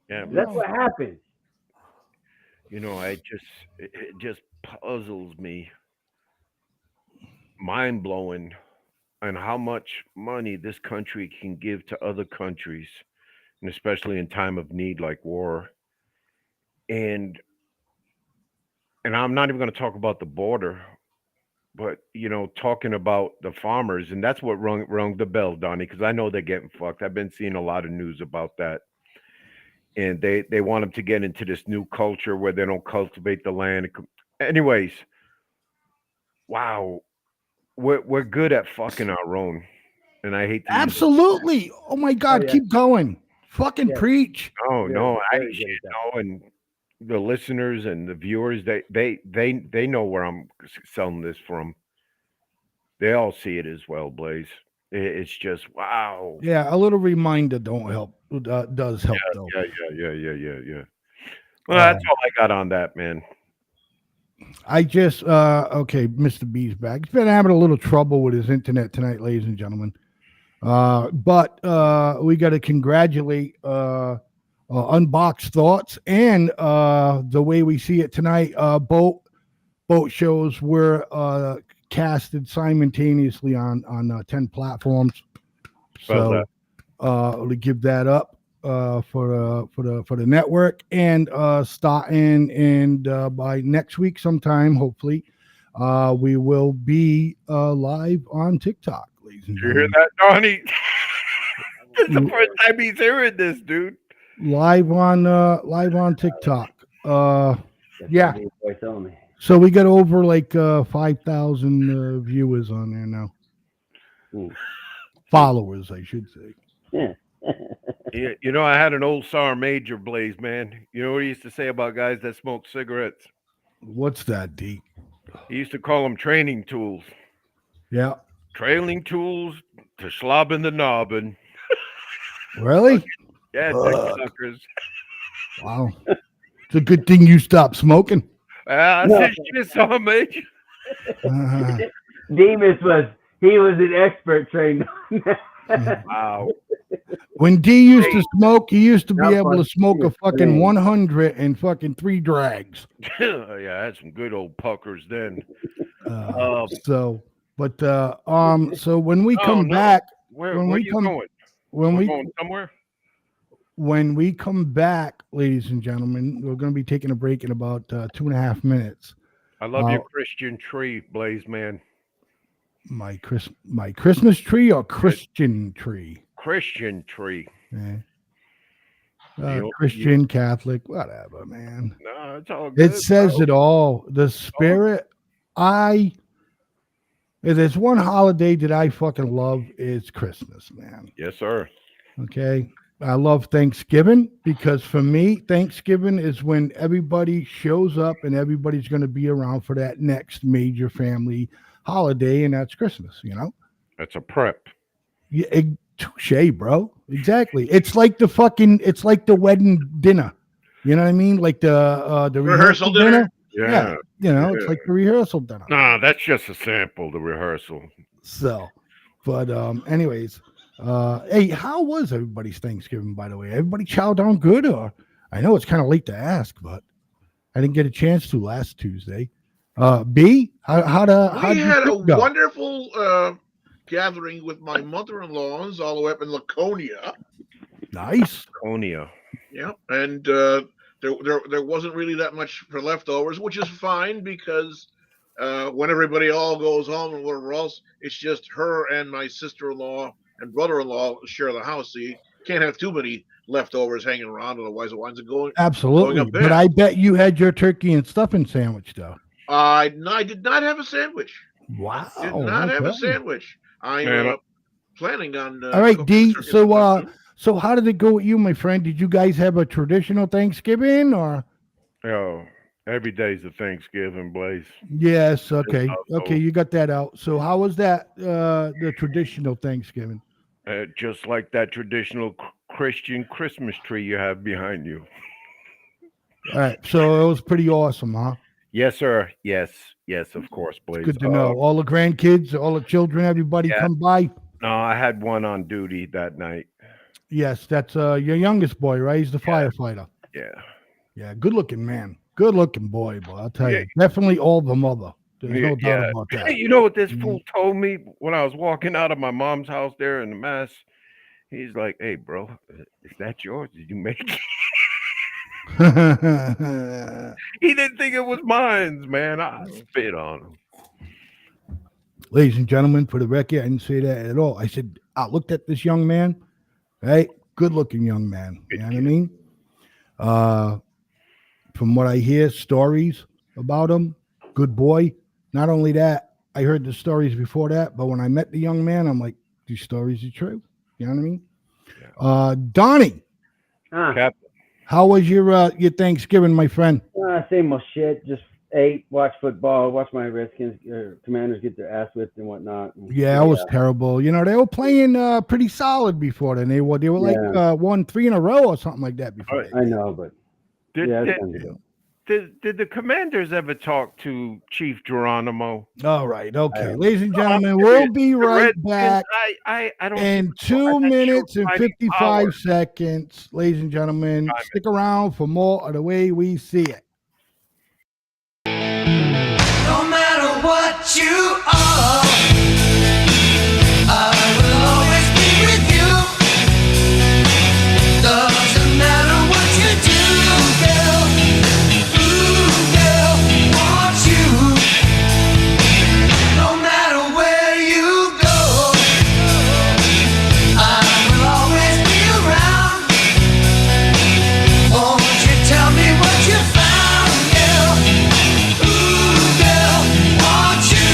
Yeah, That's what happens. it just puzzles me, mind blowing, on how much money this country can give to other countries, and especially in time of need like war. And I'm not even going to talk about the border, but talking about the farmers, and that's what rung the bell, Donnie, because I know they're getting fucked. I've been seeing a lot of news about that. And they want them to get into this new culture where they don't cultivate the land. Anyways, wow, we're good at fucking our own, and I hate to use it. Absolutely. Oh my God, yeah. keep going. Fucking Yeah. preach. Oh no, I very good shit at that. know, and the listeners and the viewers, they know where I'm selling this from. They all see it as well, Blaze. It's just wow. Yeah, a little reminder don't help. Does help though. Yeah. Well, that's all I got on that, man. I just okay, Mr. B's back. He's been having a little trouble with his internet tonight, ladies and gentlemen. But we got to congratulate Unboxed Thoughts and the way we see it tonight. Both shows were casted simultaneously on 10 platforms. So we give that up for the network, and starting and by next week sometime, hopefully, we will be live on TikTok, ladies and Did you hear gentlemen. that, Donnie? It's the first time he's hearing this, dude. Live on TikTok. Yeah. Voice only. So we got over like 5,000 viewers on there now. Followers, I should say. Yeah. I had an old Sergeant Major, Blaze, man. You know what he used to say about guys that smoke cigarettes? What's that, D? He used to call them training tools. Yeah. Trailing tools to slobbing the knobbing. Really? Yeah, dick suckers. Wow. It's a good thing you stopped smoking. I said shit, Sergeant Major. Demas was an expert trained on that. Wow. When D used to smoke, he used to be Not able to fun. smoke a fucking Dang. 100 and fucking 3 drags. Yeah, I had some good old puckers then. So when we come no. back, Where when are we you come, going? when We're we going somewhere? when we come back, ladies and gentlemen, we're going to be taking a break in about 2.5 minutes. I love your Christian tree, Blaze, man. My Christmas tree or Christian tree? Christian tree. Yeah. Christian, Catholic, whatever, man. No, it's all good. It says it all. The spirit. If there's one holiday that I fucking love, it's Christmas, man. Yes, sir. Okay. I love Thanksgiving because for me, Thanksgiving is when everybody shows up and everybody's going to be around for that next major family holiday, and that's Christmas, That's a prep. Yeah, Touche, bro. Exactly. It's like the wedding dinner. You know what I mean? Like the Rehearsal dinner? Yeah. It's like the rehearsal dinner. Nah, that's just a sample, the rehearsal. So, but anyways, hey, how was everybody's Thanksgiving, by the way? Everybody chow down good, or I know it's kind of late to ask, but I didn't get a chance to last Tuesday. B, how We did had a it go? wonderful gathering with my mother-in-laws all the way up in Laconia. Nice. Laconia. Yeah, and there wasn't really that much for leftovers, which is fine because when everybody all goes home and whatever else, it's just her and my sister-in-law and brother-in-law share the house. So you can't have too many leftovers hanging around, otherwise it winds up going Absolutely. up But bad. I bet you had your turkey and stuffing sandwich, though. I did not have a sandwich. Wow. Did not have a okay. sandwich. I'm Man, planning on. All right, cooking D. turkey sometime soon. So how did it go with you, my friend? Did you guys have a traditional Thanksgiving, or? Yo, every day's a Thanksgiving, Blaze. Yes. Okay. also- Okay. You got that out. So how was that? The traditional Thanksgiving. Just like that traditional Christian Christmas tree you have behind you. All right. So it was pretty awesome, huh? Yes, sir. Yes, of course, Blaze. Good to know. All the grandkids, all the children, everybody yeah. come by. No, I had one on duty that night. Yes, that's your youngest boy, right? He's the firefighter. Yeah. Yeah, good looking man. Good looking boy, I'll tell Yeah. you. Definitely all the mother. There's no doubt about Hey, that. you know what this fool told me when I was walking out of my mom's house there in the Mass? He's like, "Hey, bro, is that yours? Did you make it?" He didn't think it was mine, man. I spit on him. Ladies and gentlemen, for the record, I didn't say that at all. I said, I looked at this young man, right? Good looking young man. You know what I mean? From what I hear, stories about him, good boy. Not only that, I heard the stories before that, but when I met the young man, I'm like, these stories are true. You know what I mean? Donnie, Captain. how was your Thanksgiving, my friend? Same old shit. Just ate, watch football, watch my Redskins Commanders get their ass whipped and whatnot. Yeah, it was terrible. You know, they were playing pretty solid before then. They were like won 3 in a row or something like that before. I know, but Did, yeah, did the Commanders ever talk to Chief Geronimo? All right, okay, ladies and gentlemen, we'll be right back I don't in 2 minutes and 55 seconds. Ladies and gentlemen, stick around for more of The Way We See It. No matter what you are, I will always be with you. Doesn't matter what you do, girl. Ooh, girl, want you. No matter where you go, I will always be around. Won't you tell me what you found, girl? Ooh, girl, want you.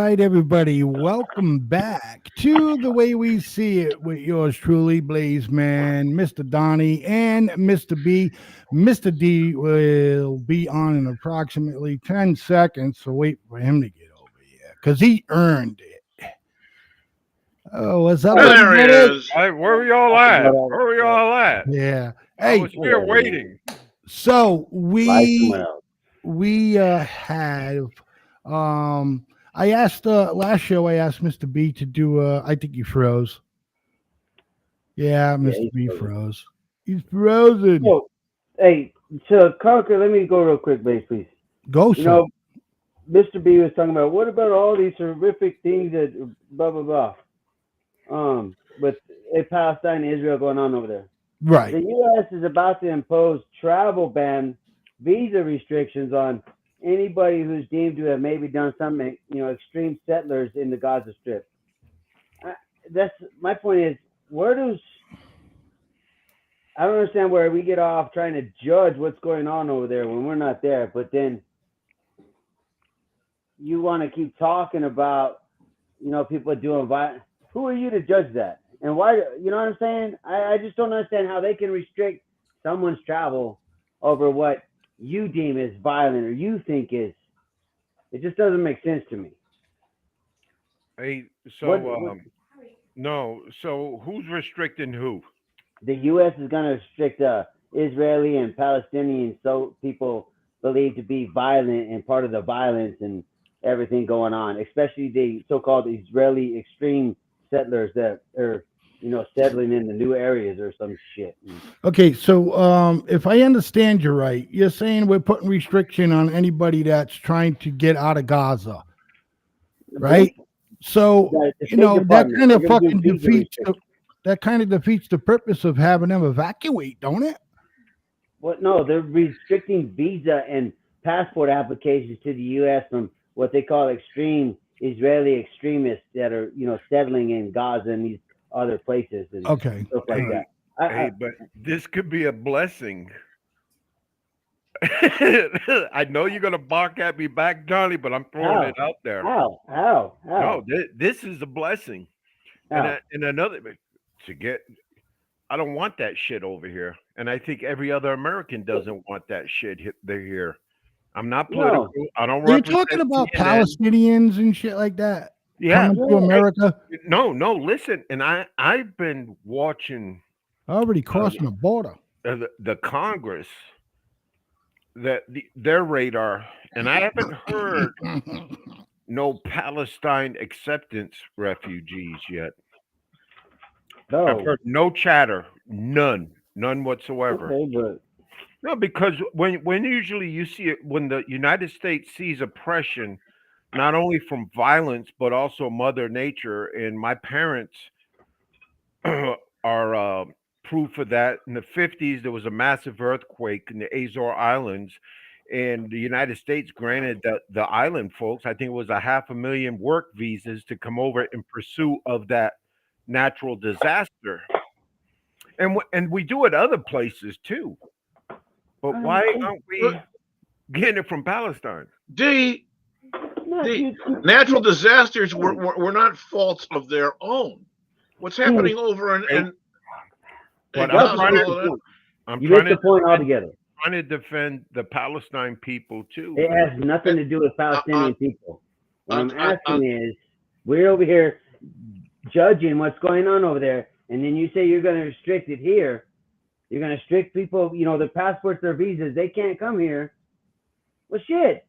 right, everybody. Welcome back to The Way We See It with yours truly, Blaze Man, Mr. Donnie, and Mr. B. Mr. D will be on in approximately 10 seconds, so wait for him to get over here because he earned it. Oh, what's up, There he everybody? is. Where were y'all at? Where were y'all at? Yeah. I Hey, was here waiting. so Light somewhere else. we have I asked last show I asked Mr. B to do I think he froze. Yeah, Mr. he's B frozen. froze. He's frozen. So, hey, so Conquer, let me go real quick, Blaze, please. Go, You sir. know, Mr. B was talking about what about all these horrific things that blah blah blah. With Palestine and Israel going on over there. Right. The U.S. is about to impose travel ban, visa restrictions on anybody who's deemed to have maybe done some, extreme settlers in the Gaza Strip. That's my point. Is I don't understand where we get off trying to judge what's going on over there when we're not there, but then you want to keep talking about, people doing violence. Who are you to judge that? And why, you know what I'm saying? I just don't understand how they can restrict someone's travel over what you deem is violent or you think is. It just doesn't make sense to me. Hey, so What- no. So who's restricting who? The U.S. is going to restrict Israeli and Palestinian people believed to be violent and part of the violence and everything going on, especially the so-called Israeli extreme settlers that are, settling in the new areas or some shit. Okay, so if I understand you right, you're saying we're putting restriction on anybody that's trying to get out of Gaza, right? So The you know State that Department, kind of they're gonna do fucking visa defeats restrictions. that kind of defeats the purpose of having them evacuate, don't it? What? No, they're restricting visa and passport applications to the U.S. from what they call extreme Israeli extremists that are, settling in Gaza and these other places and Okay. stuff like Hey, that. hey, but this could be a blessing. I know you're gonna bark at me back, Johnny, but I'm throwing it out there. How? No, this is a blessing. And How? and another to get. I don't want that shit over here, and I think every other American doesn't want that shit they're here. I'm not political. No. I don't Are you represent talking about CNN. Palestinians and shit like that Yeah. coming to America? No, listen, and I've been watching Already crossing the border. the Congress their radar, and I haven't heard no Palestine acceptance refugees yet. I've No. heard no chatter, none whatsoever. Okay, but No, because when usually you see it when the United States sees oppression, not only from violence but also Mother Nature, and my parents are proof of that. In the 50s, there was a massive earthquake in the Azore Islands, and the United States granted the island folks, I think it was 500,000 work visas to come over in pursuit of that natural disaster. And we do it other places too. But why aren't we getting it from Palestine? The you- natural disasters were not faults of their own. What's happening over in But Gaza I'm and trying all of that? I'm you trying missed to the point altogether. trying to defend the Palestine people too. It has nothing to do with Palestinian people. What I'm asking is, we're over here judging what's going on over there, and then you say you're going to restrict it here. You're going to restrict people, their passports, their visas. They can't come here. Well, shit.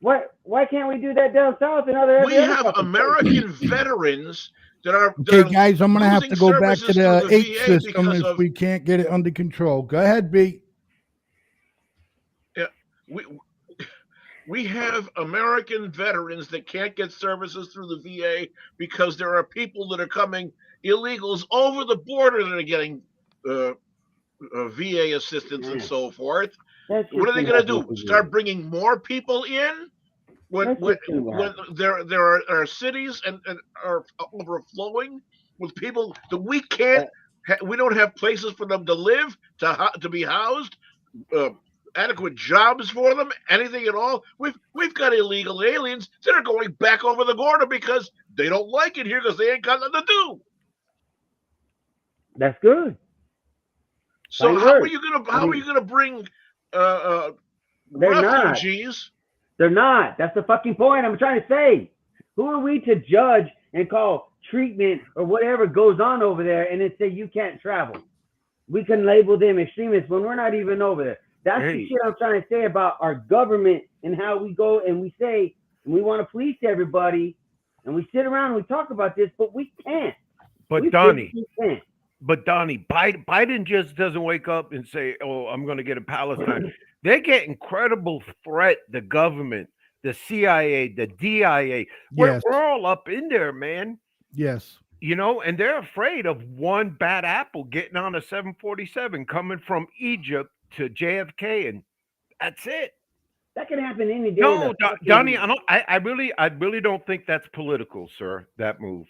Why can't we do that down south and other We every other have fucking American veterans that are Okay, guys, I'm gonna have to losing go back to services through the the H VA system because if of we can't get it under control. Go ahead, B. we have American veterans that can't get services through the VA because there are people that are coming illegals over the border that are getting VA assistance and so forth. That's What are just they gonna going to have do? nothing to Start with it. bringing more people in when That's when, just gonna when happen. there are cities and are overflowing with people that we can't. We don't have places for them to live, to be housed. adequate jobs for them, anything at all. We've got illegal aliens that are going back over the border because they don't like it here because they ain't got nothing to do. That's good. So Fine how word. are you gonna I mean, bring they're not. refugees? They're not. That's the fucking point I'm trying to say. Who are we to judge and call treatment or whatever goes on over there and then say you can't travel? We can label them extremists when we're not even over there. That's the shit I'm trying to say about our government and how we go and we say and we want to police everybody and we sit around and we talk about this, but we can't. But We Donnie, physically can't. Biden just doesn't wake up and say, "Oh, I'm going to get in Palestine." They get incredible threat. The government, the CIA, the DIA. Yes. We're all up in there, man. Yes. You know, and they're afraid of one bad apple getting on a 747 coming from Egypt to JFK, and that's it. That can happen any day. No, The fucking- Donnie, I really don't think that's political, sir. That move.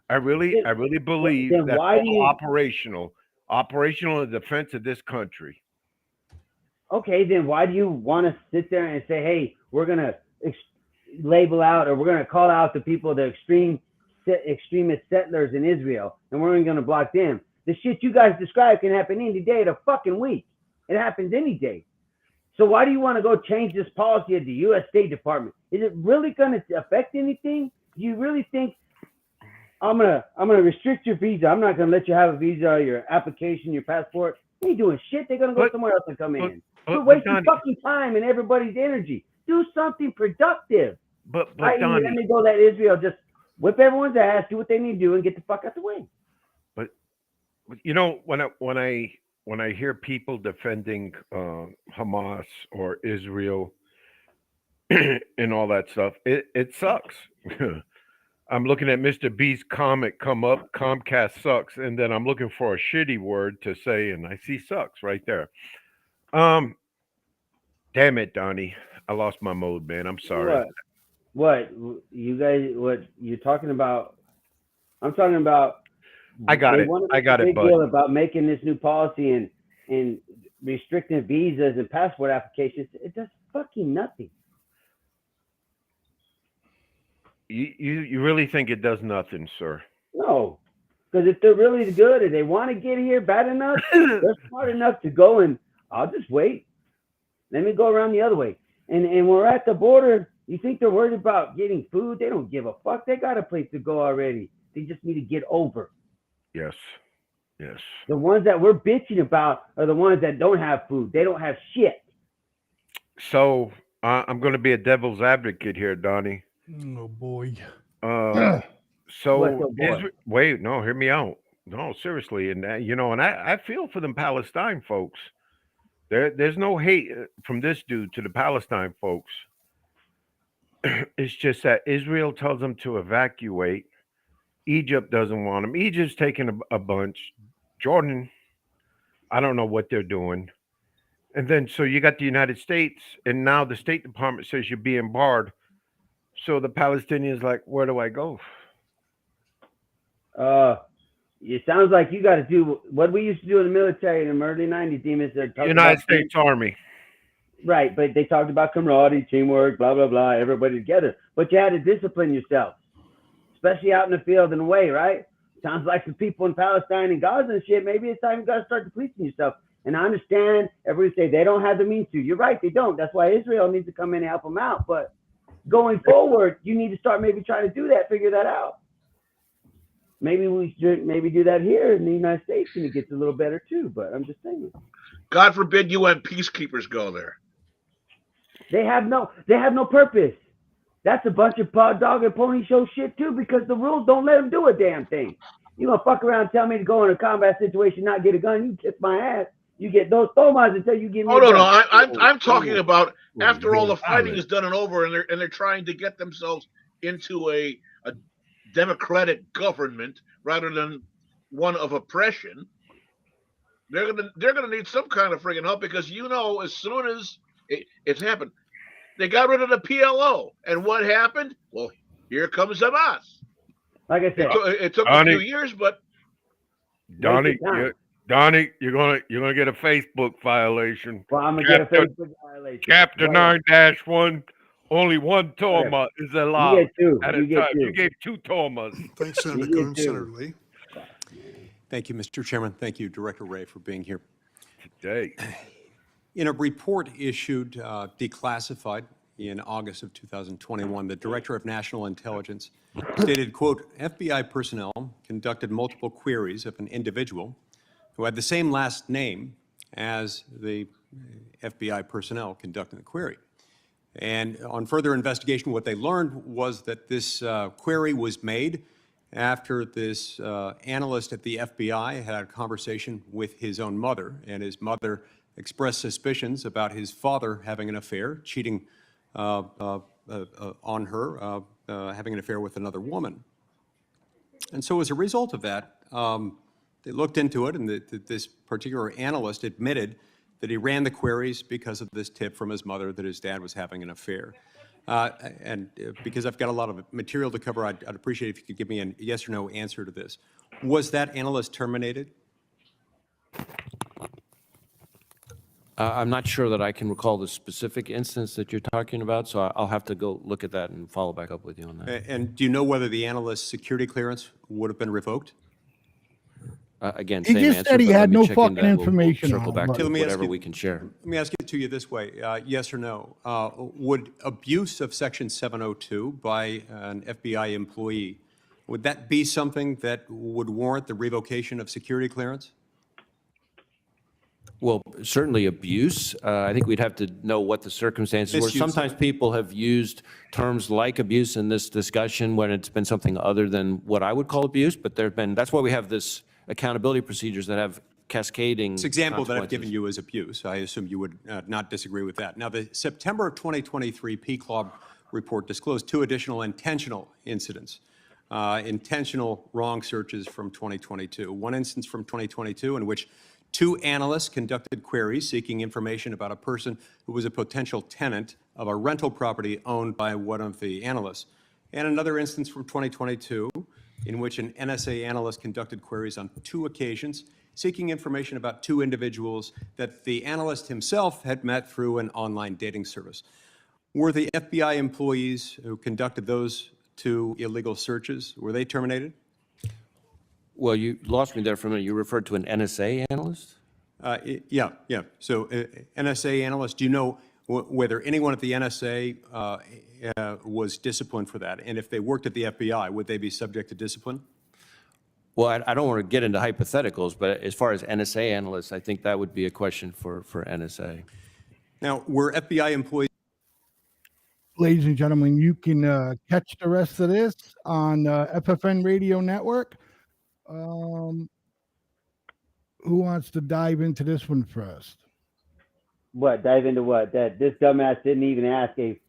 I really believe then that's why do you- operational in defense of this country. Okay, then why do you want to sit there and say, hey, we're going to label out or we're going to call out the people, the extremist settlers in Israel, and we're going to block them? The shit you guys describe can happen any day of the fucking week. It happens any day. So why do you want to go change this policy at the U.S. State Department? Is it really going to affect anything? Do you really think I'm gonna restrict your visa? I'm not gonna let you have a visa, your application, your passport. They ain't doing shit. They're gonna go somewhere else and come in. You're wasting fucking time and everybody's energy. Do something productive. But Donnie, let me go let Israel just whip everyone's ass, do what they need to do, and get the fuck out the way. But you know, when I hear people defending Hamas or Israel and all that stuff, it sucks. I'm looking at Mr. B's comment come up, Comcast sucks, and then I'm looking for a shitty word to say, and I see sucks right there. Damn it, Donnie. I lost my mode, man. I'm sorry. What? You guys, what you're talking about? I'm talking about. I got it. I got it, bud. Big deal about making this new policy and restricting visas and passport applications. It does fucking nothing. You really think it does nothing, sir? No, because if they're really good and they want to get here bad enough, they're smart enough to go and I'll just wait. Let me go around the other way. And when we're at the border, you think they're worried about getting food? They don't give a fuck. They got a place to go already. They just need to get over. Yes. Yes. The ones that we're bitching about are the ones that don't have food. They don't have shit. So I'm going to be a devil's advocate here, Donnie. Oh boy. So wait, no, hear me out. No, seriously, and and I feel for them Palestine folks. There's no hate from this dude to the Palestine folks. It's just that Israel tells them to evacuate. Egypt doesn't want them. Egypt's taking a bunch. Jordan, I don't know what they're doing. And then so you got the United States, and now the State Department says you're being barred. So the Palestinians like, where do I go? It sounds like you got to do what we used to do in the military in the early 90s, Demons. United States Army. Right, but they talked about camaraderie, teamwork, blah, blah, blah, everybody together. But you had to discipline yourself, especially out in the field and away, right? Sounds like the people in Palestine and Gaza and shit, maybe it's time you got to start policing yourself. And I understand everybody say they don't have the means to. You're right, they don't. That's why Israel needs to come in and help them out. But going forward, you need to start maybe trying to do that, figure that out. Maybe we should do that here in the United States, and it gets a little better too. But I'm just saying. God forbid UN peacekeepers go there. They have no purpose. That's a bunch of dog and pony show shit too, because the rules don't let them do a damn thing. You gonna fuck around and tell me to go in a combat situation, not get a gun? You kiss my ass. You get those thomas until you give me. No. I'm talking about after all the fighting is done and over, and they're trying to get themselves into a democratic government rather than one of oppression. They're gonna need some kind of friggin' help, because as soon as it's happened, they got rid of the PLO, and what happened? Well, here comes Hamas. Like I said, it took a few years, but Donnie, Donnie, you're gonna get a Facebook violation. Well, I'm gonna get a Facebook violation. Chapter Whatever. 9-1. Only one Whatever. Toma is You allowed get two. at You a get time. You two. gave 2 Tomas Thanks, Senator You get Coons. two. Senator Lee. Thank you, Mr. Chairman. Thank you, Director Ray, for being here. today. In a report issued declassified in August of 2021, the Director of National Intelligence stated, quote, FBI personnel conducted multiple queries of an individual who had the same last name as the FBI personnel conducting the query. And on further investigation, what they learned was that this query was made after this analyst at the FBI had a conversation with his own mother, and his mother expressed suspicions about his father having an affair, cheating on her, having an affair with another woman. And so as a result of that, they looked into it, and this particular analyst admitted that he ran the queries because of this tip from his mother that his dad was having an affair. Because I've got a lot of material to cover, I'd appreciate if you could give me a yes or no answer to this. Was that analyst terminated? I'm not sure that I can recall the specific instance that you're talking about, so I'll have to go look at that and follow back up with you on that. And do you know whether the analyst's security clearance would have been revoked? Again, He same just answer, said he but let had me no check into fucking that. We'll information circle on back it. to Let me ask whatever you- we can share. Let me ask it to you this way, yes or no. Would abuse of Section 702 by an FBI employee, would that be something that would warrant the revocation of security clearance? Well, certainly abuse. I think we'd have to know what the circumstances were. Misuse. Sometimes people have used terms like abuse in this discussion when it's been something other than what I would call abuse, but that's why we have this accountability procedures that have cascading This example that I've given consequences. you is abuse. I assume you would not disagree with that. Now, the September of 2023 PCLOB report disclosed 2 additional intentional incidents, intentional wrong searches from 2022. One instance from 2022 in which 2 analysts conducted queries seeking information about a person who was a potential tenant of a rental property owned by one of the analysts. And another instance from 2022 in which an NSA analyst conducted queries on 2 occasions seeking information about 2 individuals that the analyst himself had met through an online dating service. Were the FBI employees who conducted those 2 illegal searches, were they terminated? Well, you lost me there for a minute. You referred to an NSA analyst? Yeah. So NSA analyst, do you know whether anyone at the NSA was disciplined for that? And if they worked at the FBI, would they be subject to discipline? Well, I don't want to get into hypotheticals, but as far as NSA analysts, I think that would be a question for NSA. Now, were FBI employees? Ladies and gentlemen, you can catch the rest of this on FFN Radio Network. Who wants to dive into this one first? What? Dive into what? That this dumbass didn't even ask a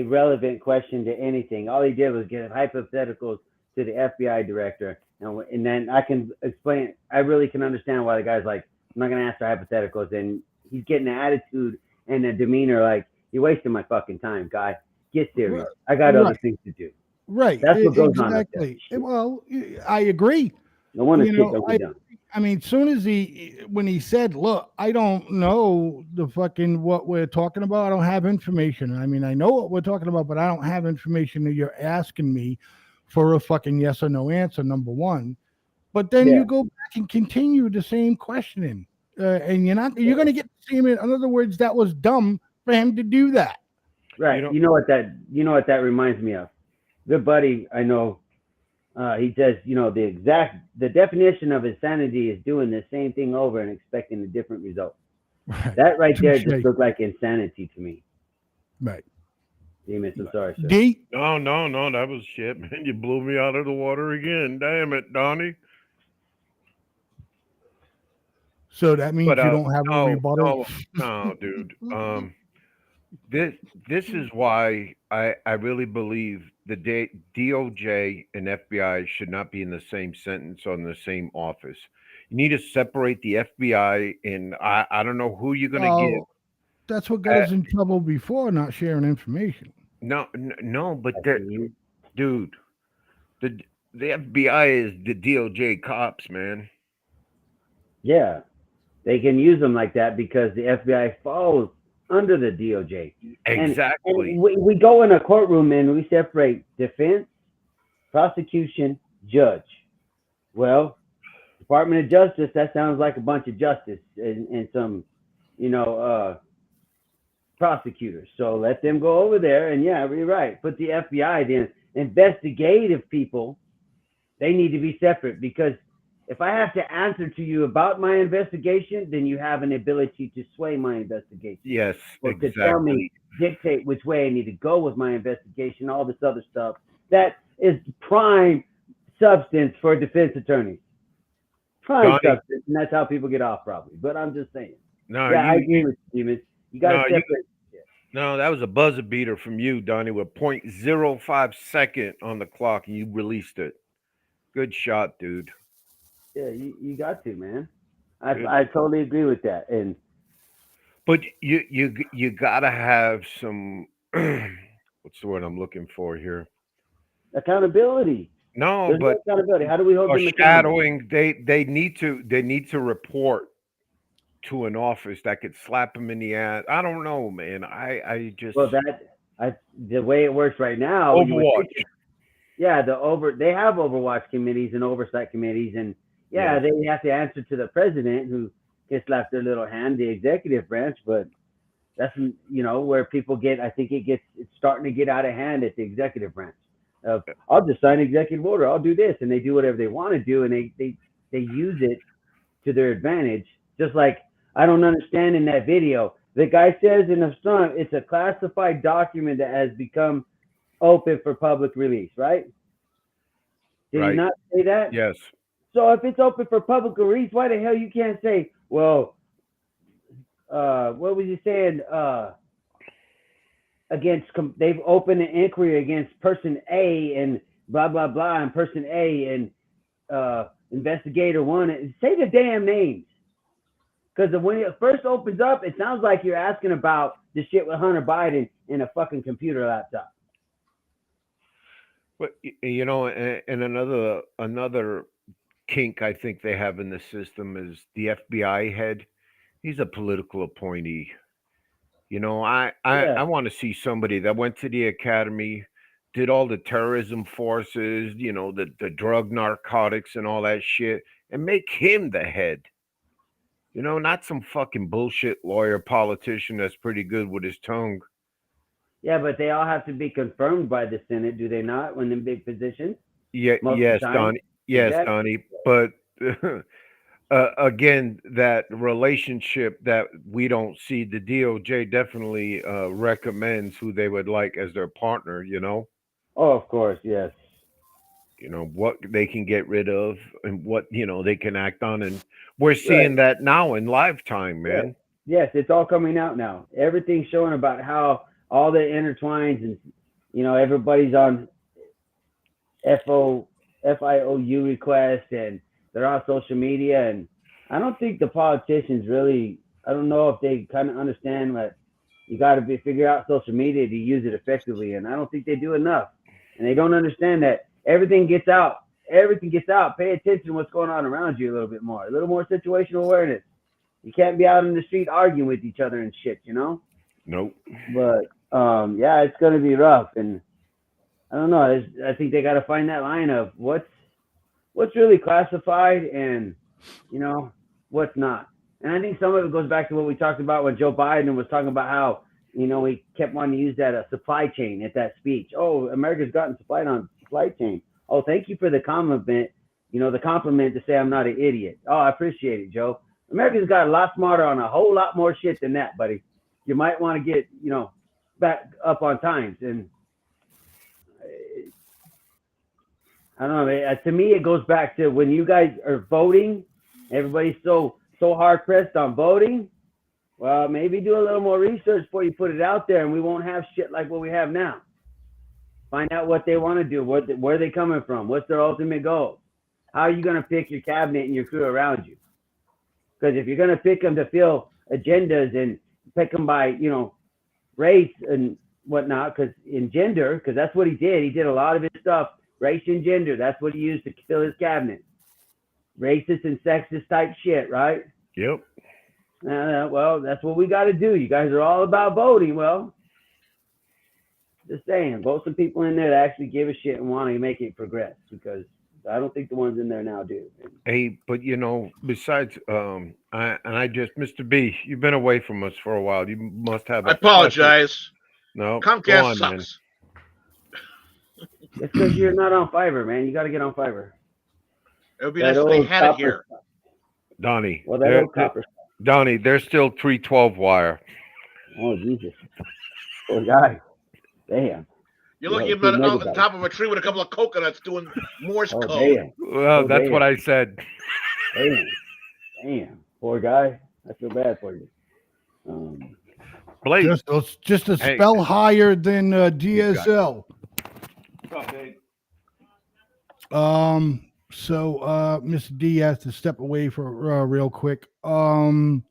relevant question to anything. All he did was give hypotheticals to the FBI director, and then I can explain. I really can understand why the guy's like, I'm not gonna ask for hypotheticals, and he's getting an attitude and a demeanor like, you're wasting my fucking time, guy. Get serious. I got other things to do. Right. That's what goes on up exactly. there. Well, I agree. No wonder You shit know, don't get done. I mean, soon as when he said, look, I don't know the fucking what we're talking about. I don't have information. I mean, I know what we're talking about, but I don't have information that you're asking me for a fucking yes or no answer, number one. But then you go back and continue the same questioning. And you're going to get the same. In other words, that was dumb for him to do that. Right. You know what that reminds me of? Good buddy, I know. He says, the definition of insanity is doing the same thing over and expecting a different result. Right. That right there just looked like insanity to me. Right. Demas, I'm sorry, sir. D? No, that was shit, man. You blew me out of the water again. Damn it, Donnie. So that means you don't have a rebuttal? No, dude. This is why I really believe the DOJ and FBI should not be in the same sentence on the same office. You need to separate the FBI, and I don't know who you're going to get. That's what got us in trouble before, not sharing information. No, but dude, the FBI is the DOJ cops, man. Yeah, they can use them like that because the FBI falls under the DOJ. Exactly. And we go in a courtroom and we separate defense, prosecution, judge. Well, Department of Justice, that sounds like a bunch of justice and some, prosecutors. So let them go over there and yeah, you're right. Put the FBI, the investigative people, they need to be separate because if I have to answer to you about my investigation, then you have an ability to sway my investigation. Yes, Or exactly. to tell me, dictate which way I need to go with my investigation, all this other stuff. That is prime substance for defense attorneys. Prime Donnie, substance, and that's how people get off probably. But I'm just saying. no, Yeah, I you, agree with you, Demons. You got to no, separate. no, that was a buzzer beater from you, Donnie, with 0.05 second on the clock, and you released it. Good shot, dude. Yeah, you got to, man. Good. I totally agree with that. And But you gotta have some what's the word I'm looking for here? accountability. No, There's no but accountability. How do we hold or them accountable? shadowing. They need to report to an office that could slap them in the ass. I don't know, man. I just Well, the way it works right now, you would Overwatch. think yeah, they have Overwatch committees and oversight committees, and yeah, Yeah. they have to answer to the president who gets left their little hand, the executive branch. But that's where people get. I think it's starting to get out of hand at the executive branch. I'll just sign executive order. I'll do this, and they do whatever they want to do, and they use it to their advantage. Just like I don't understand in that video, the guy says in the front, it's a classified document that has become open for public release, right? Did Right. he not say that? Yes. So if it's open for public release, why the hell you can't say, well, what was he saying? They've opened an inquiry against person A and blah blah blah, and person A and investigator one. Say the damn names, because when it first opens up, it sounds like you're asking about the shit with Hunter Biden in a fucking computer laptop. But and another kink I think they have in the system is the FBI head. He's a political appointee. I Yeah. want to see somebody that went to the academy, did all the terrorism forces, the drug narcotics and all that shit, and make him the head. Not some fucking bullshit lawyer politician that's pretty good with his tongue. Yeah, but they all have to be confirmed by the Senate, do they not? When in big positions. Yeah, Most of yes, the time. Donnie. Yes, Exactly. Donnie. But again, that relationship that we don't see, the DOJ definitely recommends who they would like as their partner. Oh, of course, yes. What they can get rid of and what they can act on, and we're seeing that now in lifetime, man. Yes, it's all coming out now. Everything's showing about how all the intertwines and everybody's on FIOU request and they're on social media, and I don't think the politicians really. I don't know if they kind of understand that you got to figure out social media to use it effectively, and I don't think they do enough. And they don't understand that everything gets out. Everything gets out. Pay attention to what's going on around you a little bit more. A little more situational awareness. You can't be out in the street arguing with each other and shit, Nope. But yeah, it's gonna be rough, and I don't know. I think they got to find that line of what's really classified and what's not. And I think some of it goes back to what we talked about when Joe Biden was talking about how he kept wanting to use that supply chain at that speech. Oh, America's gotten supplied on supply chain. Oh, thank you for the compliment. The compliment to say I'm not an idiot. Oh, I appreciate it, Joe. Americans got a lot smarter on a whole lot more shit than that, buddy. You might want to get back up on times. And I don't know. To me, it goes back to when you guys are voting. Everybody's so hard pressed on voting. Well, maybe do a little more research before you put it out there, and we won't have shit like what we have now. Find out what they want to do, where they coming from, what's their ultimate goal. How are you going to pick your cabinet and your crew around you? Because if you're going to pick them to fill agendas and pick them by race and whatnot, because that's what he did. He did a lot of his stuff, race and gender. That's what he used to fill his cabinet. racist and sexist type shit, right? Yep. Well, that's what we got to do. You guys are all about voting. Well, just saying, vote some people in there that actually give a shit and want to make it progress, because I don't think the ones in there now do. Hey, but besides, Mr. B, you've been away from us for a while. You must have. I apologize. No, go Comcast on, man. sucks. It's because you're not on Fiverr, man. You got to get on Fiverr. It would be That nice if they old had it copper here. stuff. Donnie, Well, that old copper stuff. Donnie, there's still 312 wire. Oh, Jesus. Poor guy. Damn. You're looking at him on the top of a tree with a couple of coconuts doing Morse code. Damn. Well, that's what I said. Damn. Poor guy. I feel bad for you. Blake. Just a spell higher than DSL. So Mr. D has to step away for real quick. All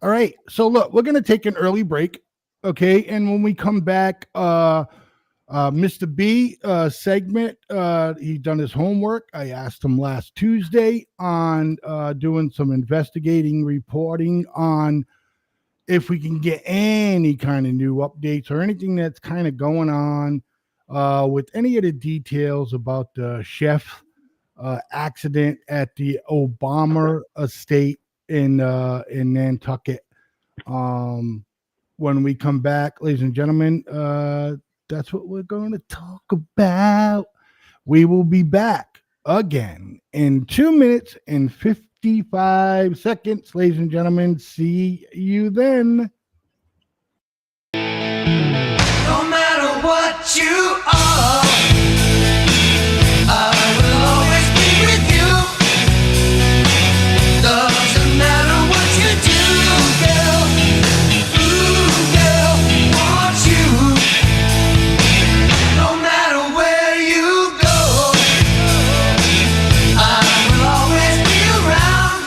right. So look, we're gonna take an early break. Okay, and when we come back, Mr. B segment, he done his homework. I asked him last Tuesday on doing some investigating reporting on if we can get any kind of new updates or anything that's kind of going on with any of the details about the chef accident at the Obama estate in Nantucket. When we come back, ladies and gentlemen, that's what we're going to talk about. We will be back again in 2 minutes and 55 seconds, ladies and gentlemen. See you then. No matter what you are, I will always be with you. Doesn't matter what you do, girl. Ooh, girl, want you. No matter where you go, I will always be around.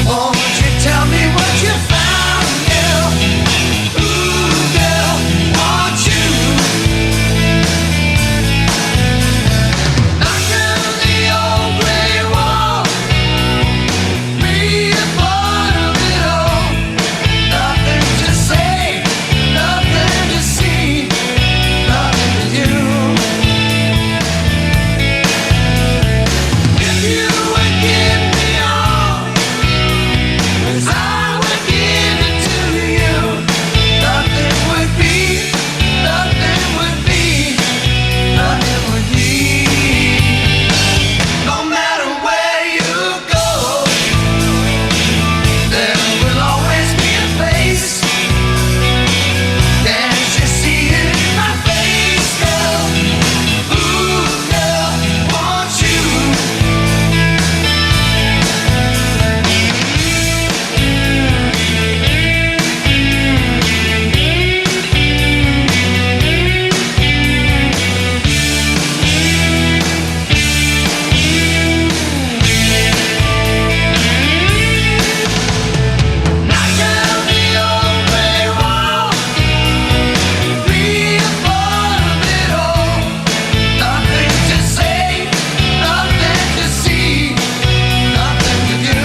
Won't you tell me what you found, girl? Ooh, girl, want you. Knock down the old gray wall, be a part of it all. Nothing to say, nothing to see, nothing to do. If you would give me all, 'cause I would give it to you, nothing would be, nothing would be, nothing would be. No matter where you go, there will always be a place. Can't you see it in my face, girl? Ooh, girl, want you. Knock down the old gray wall, be a part of it all. Nothing to say, nothing to see, nothing to do.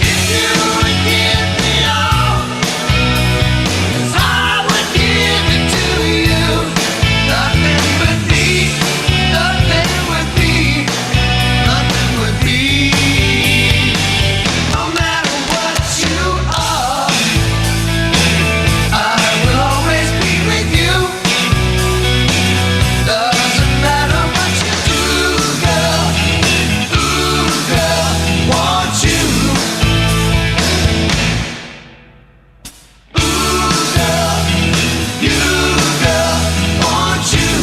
If you would give me all, 'cause I would give it to you, nothing would be, nothing would be, nothing would be. No matter what you are, I will always be with you. Doesn't matter what you do, girl. Ooh, girl, want you. Ooh, girl, you, girl, want you.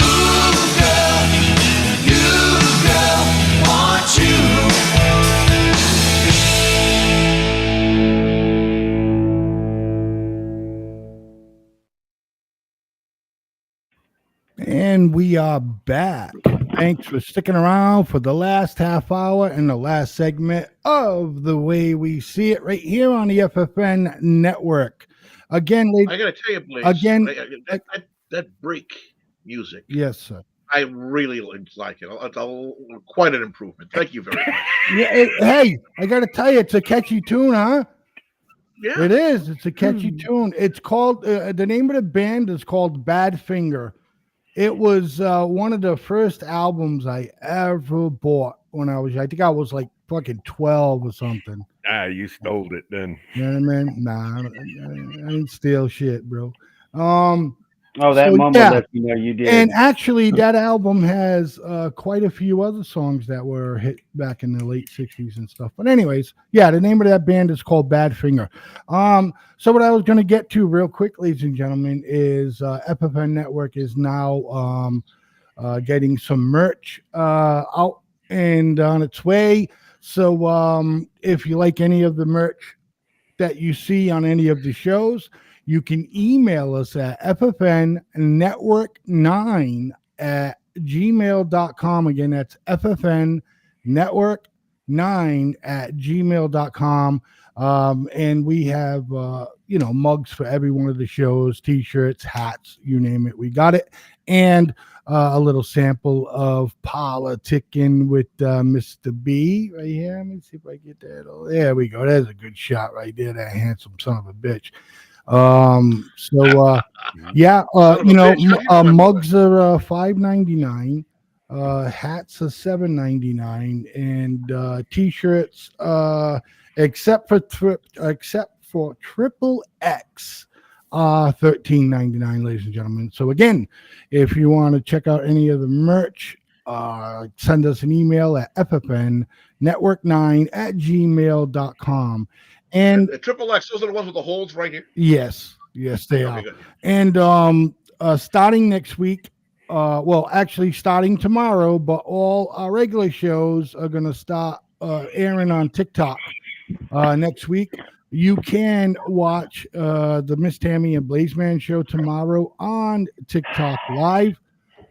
Ooh, girl, you, girl, want you. And we are back. Thanks for sticking around for the last half hour and the last segment of The Way We See It right here on the FFN Network. Again, I got to tell you, Blaze, again, that break music, yes, sir. I really like it. It's quite an improvement. Thank you very much. Yeah, hey, I got to tell you, it's a catchy tune, huh? Yeah. It is. It's a catchy tune. It's called, the name of the band is called Badfinger. It was one of the first albums I ever bought when I think I was like fucking 12 or something. Ah, you stole it then. You know what I mean? Nah, I didn't steal shit, bro. Oh, that So mumble yeah, lets you know you did. and actually, that album has quite a few other songs that were hit back in the late '60s and stuff. But anyways, yeah, the name of that band is called Badfinger. So what I was going to get to real quick, ladies and gentlemen, is FFN Network is now getting some merch out and on its way. So if you like any of the merch that you see on any of the shows, you can email us at ffnnetwork9 at gmail.com. Again, that's ffnnetwork9 at gmail.com. And we have, mugs for every one of the shows, t-shirts, hats, you name it. We got it. And a little sample of Politicking with Mr. B right here. Let me see if I get that. Oh, there we go. There's a good shot right there. That handsome son of a bitch. Mugs are $5.99, hats are $7.99, and t-shirts, except for triple X, $13.99, ladies and gentlemen. So again, if you want to check out any of the merch, send us an email at ffnnetwork9 at gmail.com. And the triple X, those are the ones with the holes right here. Yes, they are. Good. And starting next week, actually starting tomorrow, but all our regular shows are going to start airing on TikTok next week. You can watch the Miss Tammy and Blazeman show tomorrow on TikTok Live.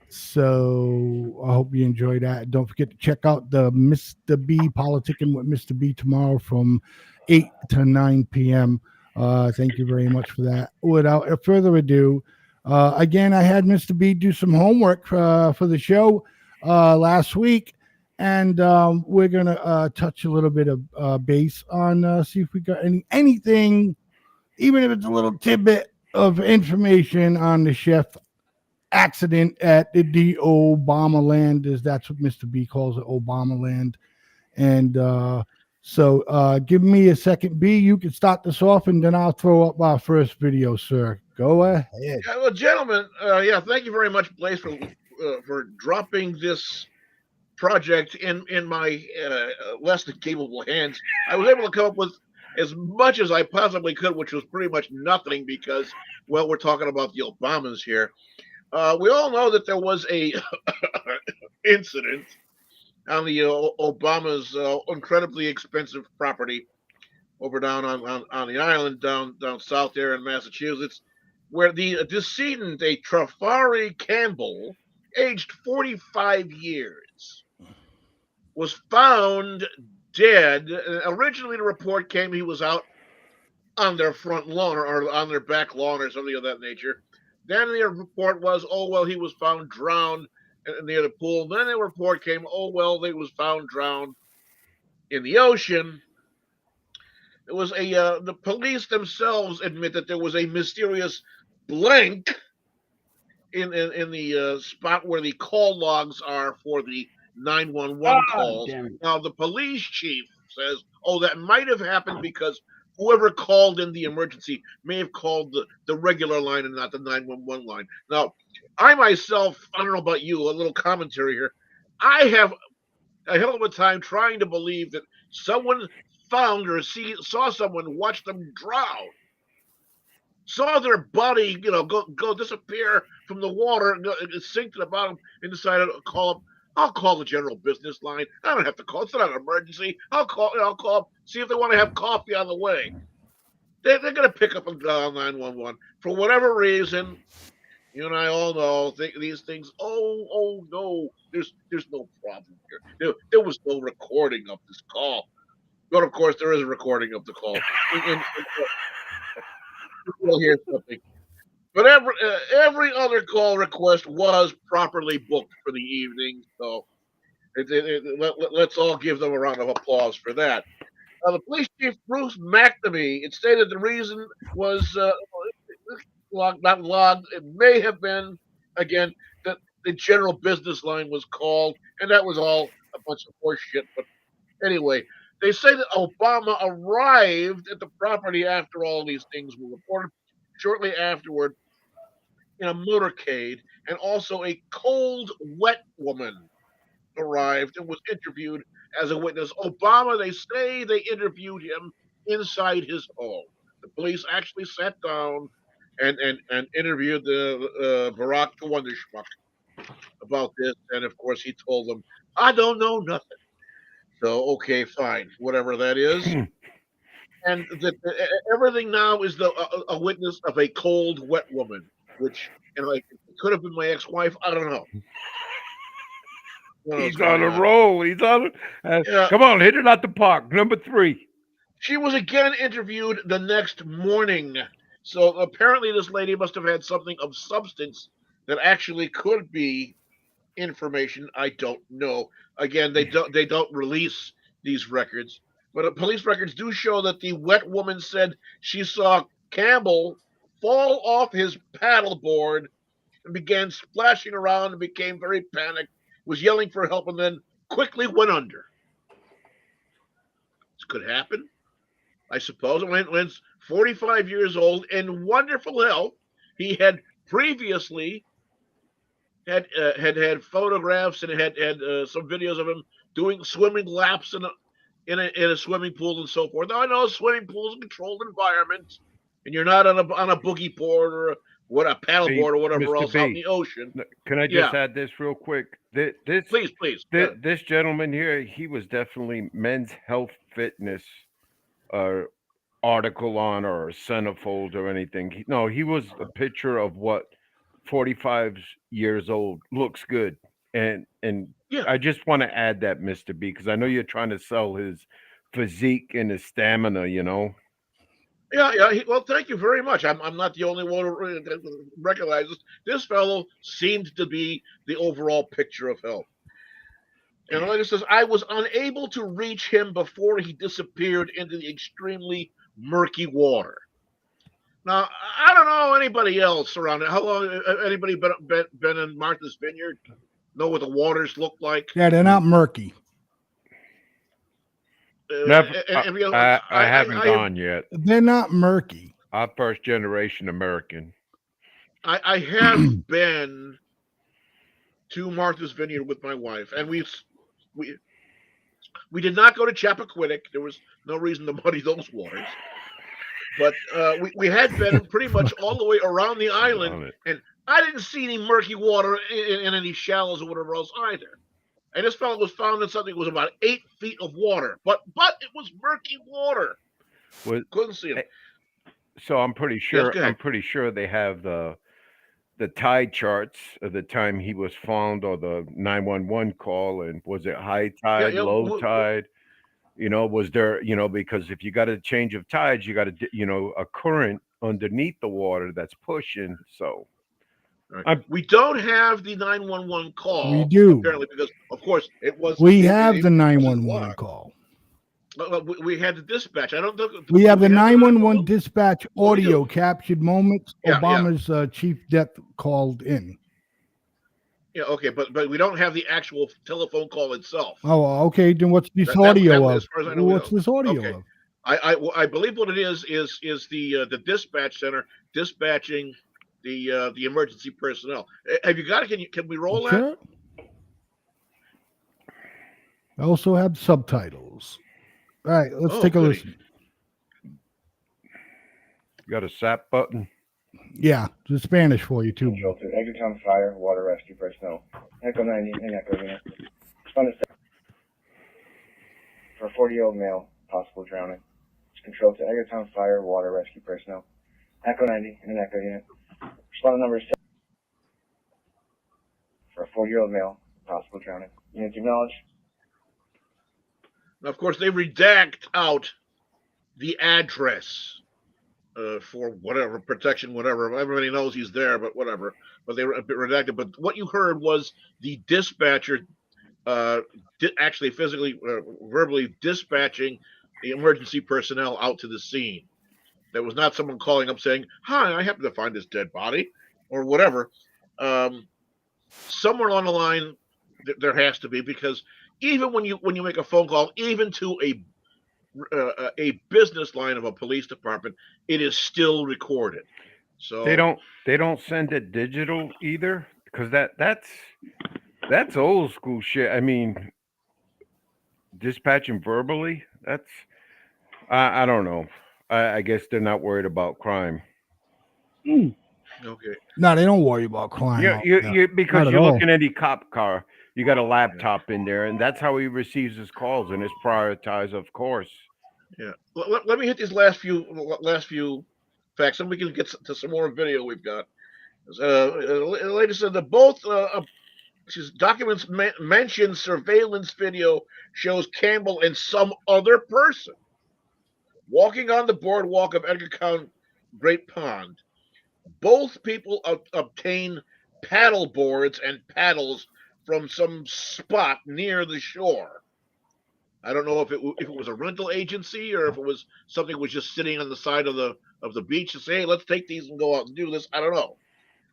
So I hope you enjoy that. Don't forget to check out the Mr. B Politicking with Mr. B tomorrow from 8 to 9 p.m. Thank you very much for that. Without further ado, again, I had Mr. B do some homework for the show last week, and we're gonna touch a little bit of base on see if we got anything, even if it's a little tidbit of information on the chef accident at the Obama land, as that's what Mr. B calls it, Obama land. And so give me a second, B. You can start this off, and then I'll throw up our first video, sir. Go ahead. Yeah, well, gentlemen, thank you very much, Blaze, for dropping this project in my less than capable hands. I was able to come up with as much as I possibly could, which was pretty much nothing because, well, we're talking about the Obamas here. We all know that there was a incident on the Obama's incredibly expensive property over down on the island down south there in Massachusetts, where the decedent, a Trafari Campbell, aged 45 years, was found dead. Originally, the report came he was out on their front lawn or on their back lawn or something of that nature. Then the report was, oh, well, he was found drowned near the pool. Then the report came, oh, well, he was found drowned in the ocean. It was the police themselves admit that there was a mysterious blank in the spot where the call logs are for the 911 calls. Now, the police chief says, oh, that might have happened because whoever called in the emergency may have called the regular line and not the 911 line. Now, I myself, I don't know about you, a little commentary here. I have a hell of a time trying to believe that someone found or saw someone watch them drown, saw their body, go disappear from the water, and sink to the bottom, and decided to call up. I'll call the general business line. I don't have to call. It's not an emergency. I'll call, see if they want to have coffee on the way. They're going to pick up and dial 911 for whatever reason. You and I all know these things. Oh no, there's no problem here. There was no recording of this call, but of course there is a recording of the call. We'll hear something. But every other call request was properly booked for the evening, so let's all give them a round of applause for that. The police chief Bruce McNamee, it stated the reason was not logged. It may have been again that the general business line was called, and that was all a bunch of horse shit. But anyway, they say that Obama arrived at the property after all these things were reported. Shortly afterward, in a motorcade, and also a cold, wet woman arrived and was interviewed as a witness. Obama, they say they interviewed him inside his home. The police actually sat down and interviewed the Barack the Wonder Schmuck about this, and of course he told them, "I don't know nothing." So okay, fine, whatever that is. And everything now is a witness of a cold, wet woman, which like it could have been my ex-wife. I don't know. He's on a roll. He's on. Come on, hit it out the park. Number 3. She was again interviewed the next morning. So apparently, this lady must have had something of substance that actually could be information. I don't know. Again, they don't release these records, but police records do show that the wet woman said she saw Campbell fall off his paddleboard and began splashing around and became very panicked, was yelling for help, and then quickly went under. This could happen, I suppose. Wentz, 45 years old, in wonderful health. He had previously had photographs and had some videos of him doing swimming laps in a swimming pool and so forth. Now, I know swimming pools a controlled environment, and you're not on a boogie board or a paddleboard or whatever Mr. else B, out in the ocean. Can I just add this real quick? Please. This gentleman here, he was definitely Men's Health Fitness article on or centerfold or anything. He was a picture of what 45 years old looks good. And I just want to add that, Mr. B, because I know you're trying to sell his physique and his stamina, Yeah. Well, thank you very much. I'm not the only one who recognizes this fellow seemed to be the overall picture of health. And like it says, I was unable to reach him before he disappeared into the extremely murky water. Now, I don't know anybody else around it. How long? Anybody been in Martha's Vineyard? Know what the waters look like? Yeah, they're not murky. Never. I haven't gone yet. They're not murky. I'm first generation American. I have been to Martha's Vineyard with my wife, and we did not go to Chappaquiddick. There was no reason to muddy those waters. But we had been pretty much all the way around the island, and I didn't see any murky water in any shallows or whatever else either. And this fellow was found in something that was about 8 feet of water, but it was murky water. Couldn't see it. So I'm pretty sure. Yes, I'm pretty sure they have the tide charts of the time he was found, or the 911 call, and was it high tide, low tide? Was there? Because if you got a change of tides, you got a current underneath the water that's pushing. So. Right. We don't have the 911 call. We do. Apparently, because, of course, it was... We have the 911 call. We had the dispatch. I don't think... We have the 911 dispatch audio captured moments Obama's chief depth called in. Yeah, okay, but we don't have the actual telephone call itself. Oh, okay. Then what's this audio of? What's this audio of? I believe what it is the dispatch center dispatching the emergency personnel. Have you got it? Can we roll that? I also have subtitles. All right, let's take a listen. You got a SAP button? Yeah, the Spanish for you too. Edgertown Fire, Water Rescue Personnel. Echo 90 and Echo Unit. Respond to for a 40-year-old male, possible drowning. Control to Edgertown Fire, Water Rescue Personnel. Echo 90 and Echo Unit. Respond to number 7 for a 40-year-old male, possible drowning. Units acknowledge. Now, of course, they redact out the address for whatever protection, whatever. Everybody knows he's there, but whatever. But they were a bit redacted. But what you heard was the dispatcher actually physically, verbally dispatching the emergency personnel out to the scene. There was not someone calling up saying, "Hi, I happen to find this dead body," or whatever. Somewhere along the line, there has to be, because even when you make a phone call, even to a business line of a police department, it is still recorded. So they don't send it digital either, because that's old school shit. I mean, dispatching verbally, that's I don't know. I guess they're not worried about crime. okay. No, they don't worry about crime. Because Not you at look all. in any cop car, you got a laptop in there, and that's how he receives his calls, and it's prioritized, of course. Yeah. Let me hit these last few facts, and we can get to some more video we've got. The lady said that both documents mention surveillance video shows Campbell and some other person walking on the boardwalk of Edgartown Great Pond. Both people obtain paddle boards and paddles from some spot near the shore. I don't know if it was a rental agency or if it was something that was just sitting on the side of the beach to say, "Hey, let's take these and go out and do this." I don't know,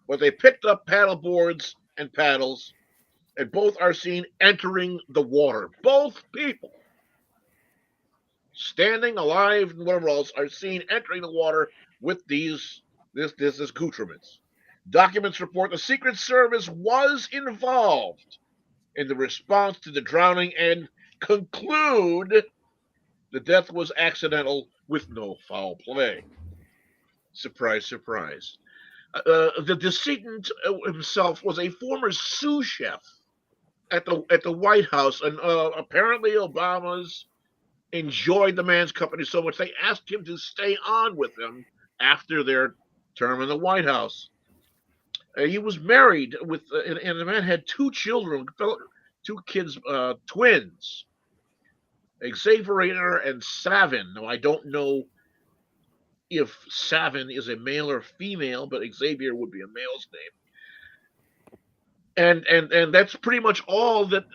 but they picked up paddle boards and paddles, and both are seen entering the water. Both people, standing alive and whatever else, are seen entering the water with this accoutrements. Documents report the Secret Service was involved in the response to the drowning and conclude the death was accidental with no foul play. Surprise, surprise. The decedent himself was a former sous chef at the White House, and apparently Obama's enjoyed the man's company so much they asked him to stay on with them after their term in the White House. He was married with, and the man had two children, two kids, twins, Xavier and Savin. Now I don't know if Savin is a male or female, but Xavier would be a male's name. And that's pretty much all that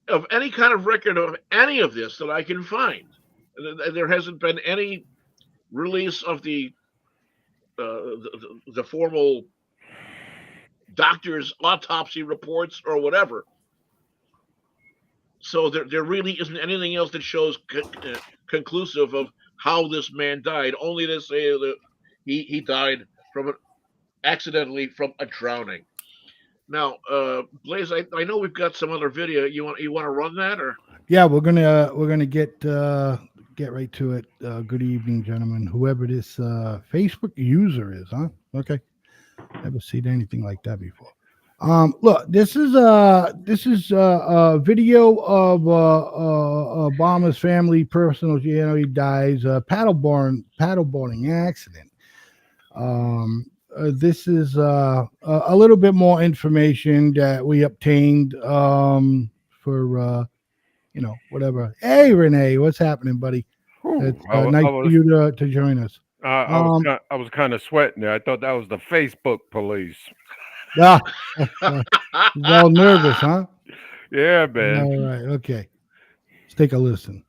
of any kind of record of any of this that I can find. There hasn't been any release of the formal doctor's autopsy reports or whatever. So there really isn't anything else that shows conclusive of how this man died. Only to say that he died accidentally from a drowning. Now, Blaze, I know we've got some other video. You want to run that, or? Yeah, we're gonna get right to it. Good evening, gentlemen. Whoever this Facebook user is, huh? Okay, never seen anything like that before. Look, this is a video of Obama's family personal. You know, he dies paddleboarding accident. This is a little bit more information that we obtained for whatever. Hey, Renee, what's happening, buddy? It's nice for you to join us. I was kind of sweating there. I thought that was the Facebook police. All nervous, huh? Yeah, man. All right, okay. Let's take a listen.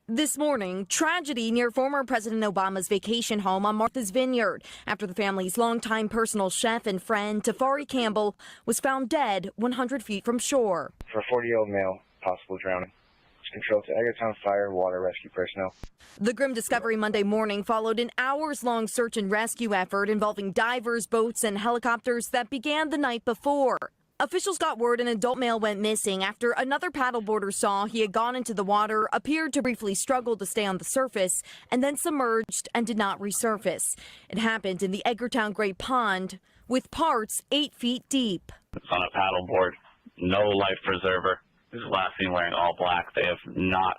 This morning, tragedy near former President Obama's vacation home on Martha's Vineyard after the family's longtime personal chef and friend, Tafari Campbell, was found dead 100 feet from shore. For a 40-year-old male, possible drowning. It's controlled to Edgartown Fire Water Rescue personnel. The grim discovery Monday morning followed an hours-long search and rescue effort involving divers, boats, and helicopters that began the night before. Officials got word an adult male went missing after another paddleboarder saw he had gone into the water, appeared to briefly struggle to stay on the surface, and then submerged and did not resurface. It happened in the Edgartown Great Pond, with parts 8 feet deep. It's on a paddleboard, no life preserver. He's last seen wearing all black. They have not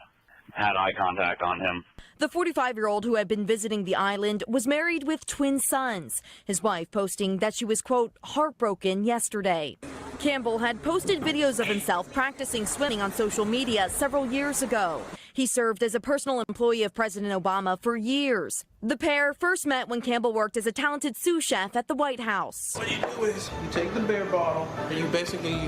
had eye contact on him. The 45-year-old who had been visiting the island was married with twin sons, his wife posting that she was, quote, heartbroken yesterday. Campbell had posted videos of himself practicing swimming on social media several years ago. He served as a personal employee of President Obama for years. The pair first met when Campbell worked as a talented sous chef at the White House. What you do is you take the beer bottle and you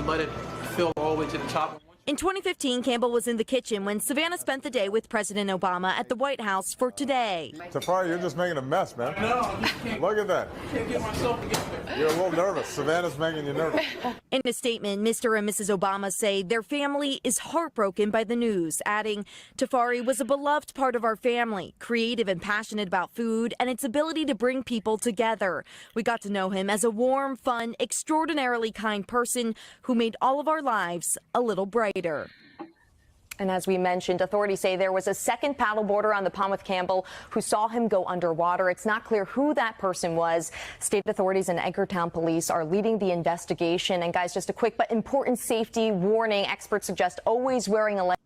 let it fill all the way to the top. In 2015, Campbell was in the kitchen when Savannah spent the day with President Obama at the White House for Today. Tafari, you're just making a mess, man. No, Look at that. I can't get myself together. You're a little nervous. Savannah's making you nervous. In a statement, Mr. and Mrs. Obama say their family is heartbroken by the news, adding, Tafari was a beloved part of our family, creative and passionate about food and its ability to bring people together. We got to know him as a warm, fun, extraordinarily kind person who made all of our lives a little brighter. And as we mentioned, authorities say there was a second paddleboarder on the pond with Campbell who saw him go underwater. It's not clear who that person was. State authorities and Edgartown police are leading the investigation. And guys, just a quick but important safety warning. Experts suggest always wearing a life.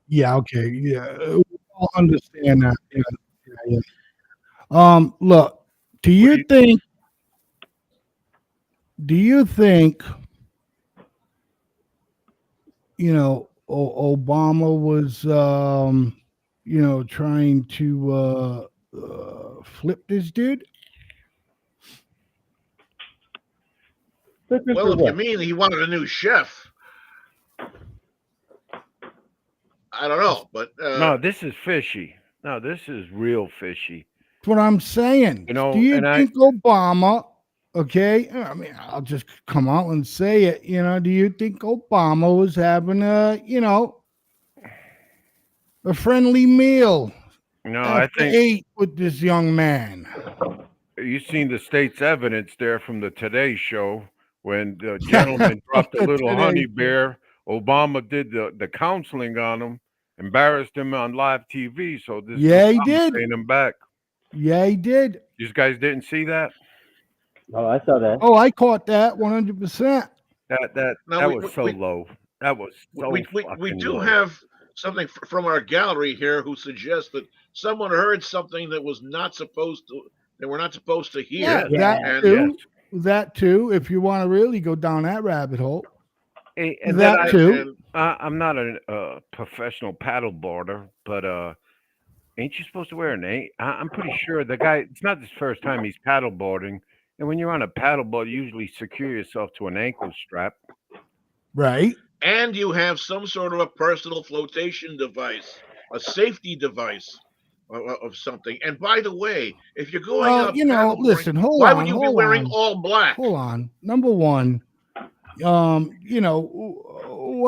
Yeah, okay. Yeah. We all understand that. Yeah. Look, do you think Obama was, trying to flip this dude? Well, if you mean he wanted a new chef, I don't know, but no, this is fishy. No, this is real fishy. That's what I'm saying. Do you think Obama? Okay, I mean, I'll just come out and say it. Do you think Obama was having a friendly meal? No, I think ate with this young man. You've seen the state's evidence there from the Today Show when the gentleman dropped a little honey bear. Obama did the counseling on him, embarrassed him on live TV. So this he did. Paying him back. Yeah, he did. These guys didn't see that. Oh, I saw that. Oh, I caught that 100%. That was so low. That was so we do low. have something from our gallery here who suggests that someone heard something that was not supposed to. They were not supposed to hear. Yeah, that too. If you want to really go down that rabbit hole. And that too. I'm not a professional paddleboarder, but ain't you supposed to wear an ankle? I'm pretty sure the guy. It's not his first time he's paddleboarding. And when you're on a paddleboard, you usually secure yourself to an ankle strap. Right. And you have some sort of a personal flotation device, a safety device of something. And by the way, if you're going up, listen, why would you be wearing all black? Hold on. Number one, what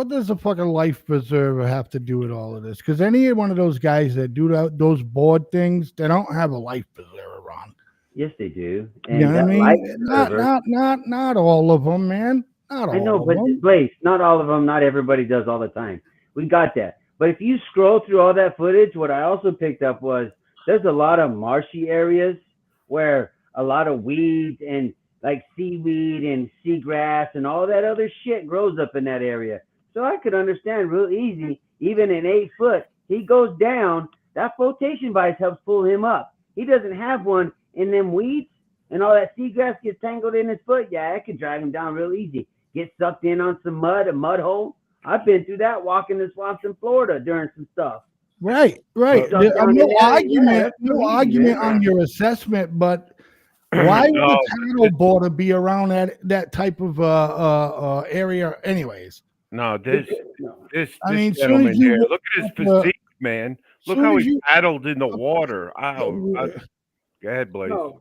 does a fucking life preserver have to do with all of this? Because any one of those guys that do those board things, they don't have a life preserver on. Yes, they do. And you know what I mean? Not all of them, man. Not all. I know, of but them. Blaze, not all of them. Not everybody does all the time. We got that. But if you scroll through all that footage, what I also picked up was there's a lot of marshy areas where a lot of weeds and like seaweed and seagrass and all that other shit grows up in that area. So I could understand real easy, even in 8 foot, he goes down, that flotation device helps pull him up. He doesn't have one in them weeds and all that seagrass gets tangled in his foot. Yeah, it could drag him down real easy. Get sucked in on some mud, a mud hole. I've been through that walking the swamps in Florida during some stuff. Right. No argument on your assessment, but why would a paddleboarder be around that type of area anyways? No, this I mean, gentleman here, look at his physique, man. Look how he paddled in the water. Go ahead, Blaze. No.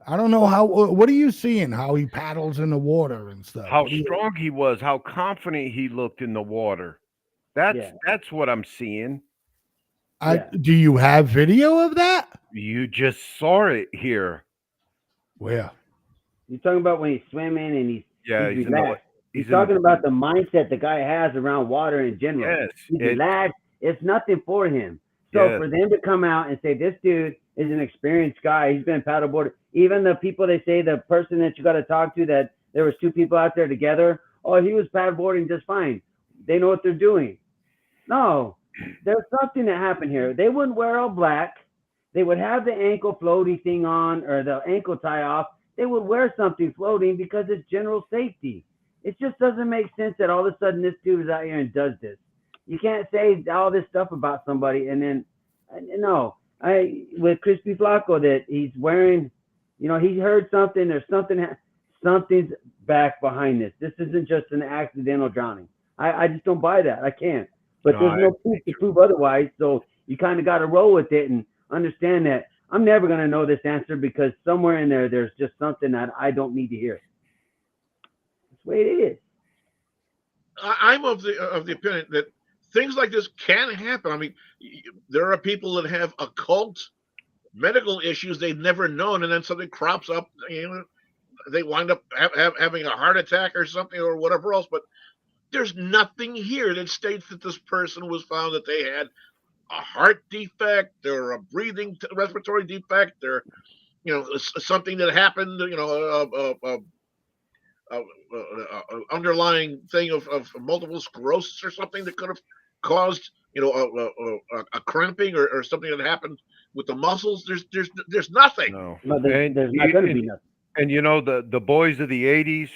I don't know how. What are you seeing? How he paddles in the water and stuff? How strong he was. How confident he looked in the water. That's what I'm seeing. Do you have video of that? You just saw it here. Where? You're talking about when he's swimming and he's relaxed. He's talking about the mindset the guy has around water in general. Yes, he's relaxed. It's nothing for him. So for them to come out and say this dude is an experienced guy, he's been paddleboarding. Even the people they say the person that you got to talk to, that there was 2 people out there together. Oh, he was paddleboarding just fine. They know what they're doing. No, there's something that happened here. They wouldn't wear all black. They would have the ankle floaty thing on or the ankle tie off. They would wear something floating because it's general safety. It just doesn't make sense that all of a sudden this dude is out here and does this. you can't say all this stuff about somebody and then no. With Crispy Flacco that he's wearing, he heard something. There's something's back behind this. This isn't just an accidental drowning. I just don't buy that. I can't. But there's no proof to prove otherwise. So you kind of got to roll with it and understand that I'm never going to know this answer because somewhere in there's just something that I don't need to hear. That's the way it is. I'm of the opinion that things like this can happen. I mean, there are people that have occult medical issues they've never known, and then something crops up. They wind up having a heart attack or something or whatever else. But there's nothing here that states that this person was found that they had a heart defect or a respiratory defect or something that happened. Underlying thing of multiple sclerosis or something that could have caused a cramping or something that happened with the muscles. There's nothing. No, there's not going to be nothing. And the boys of the 80s,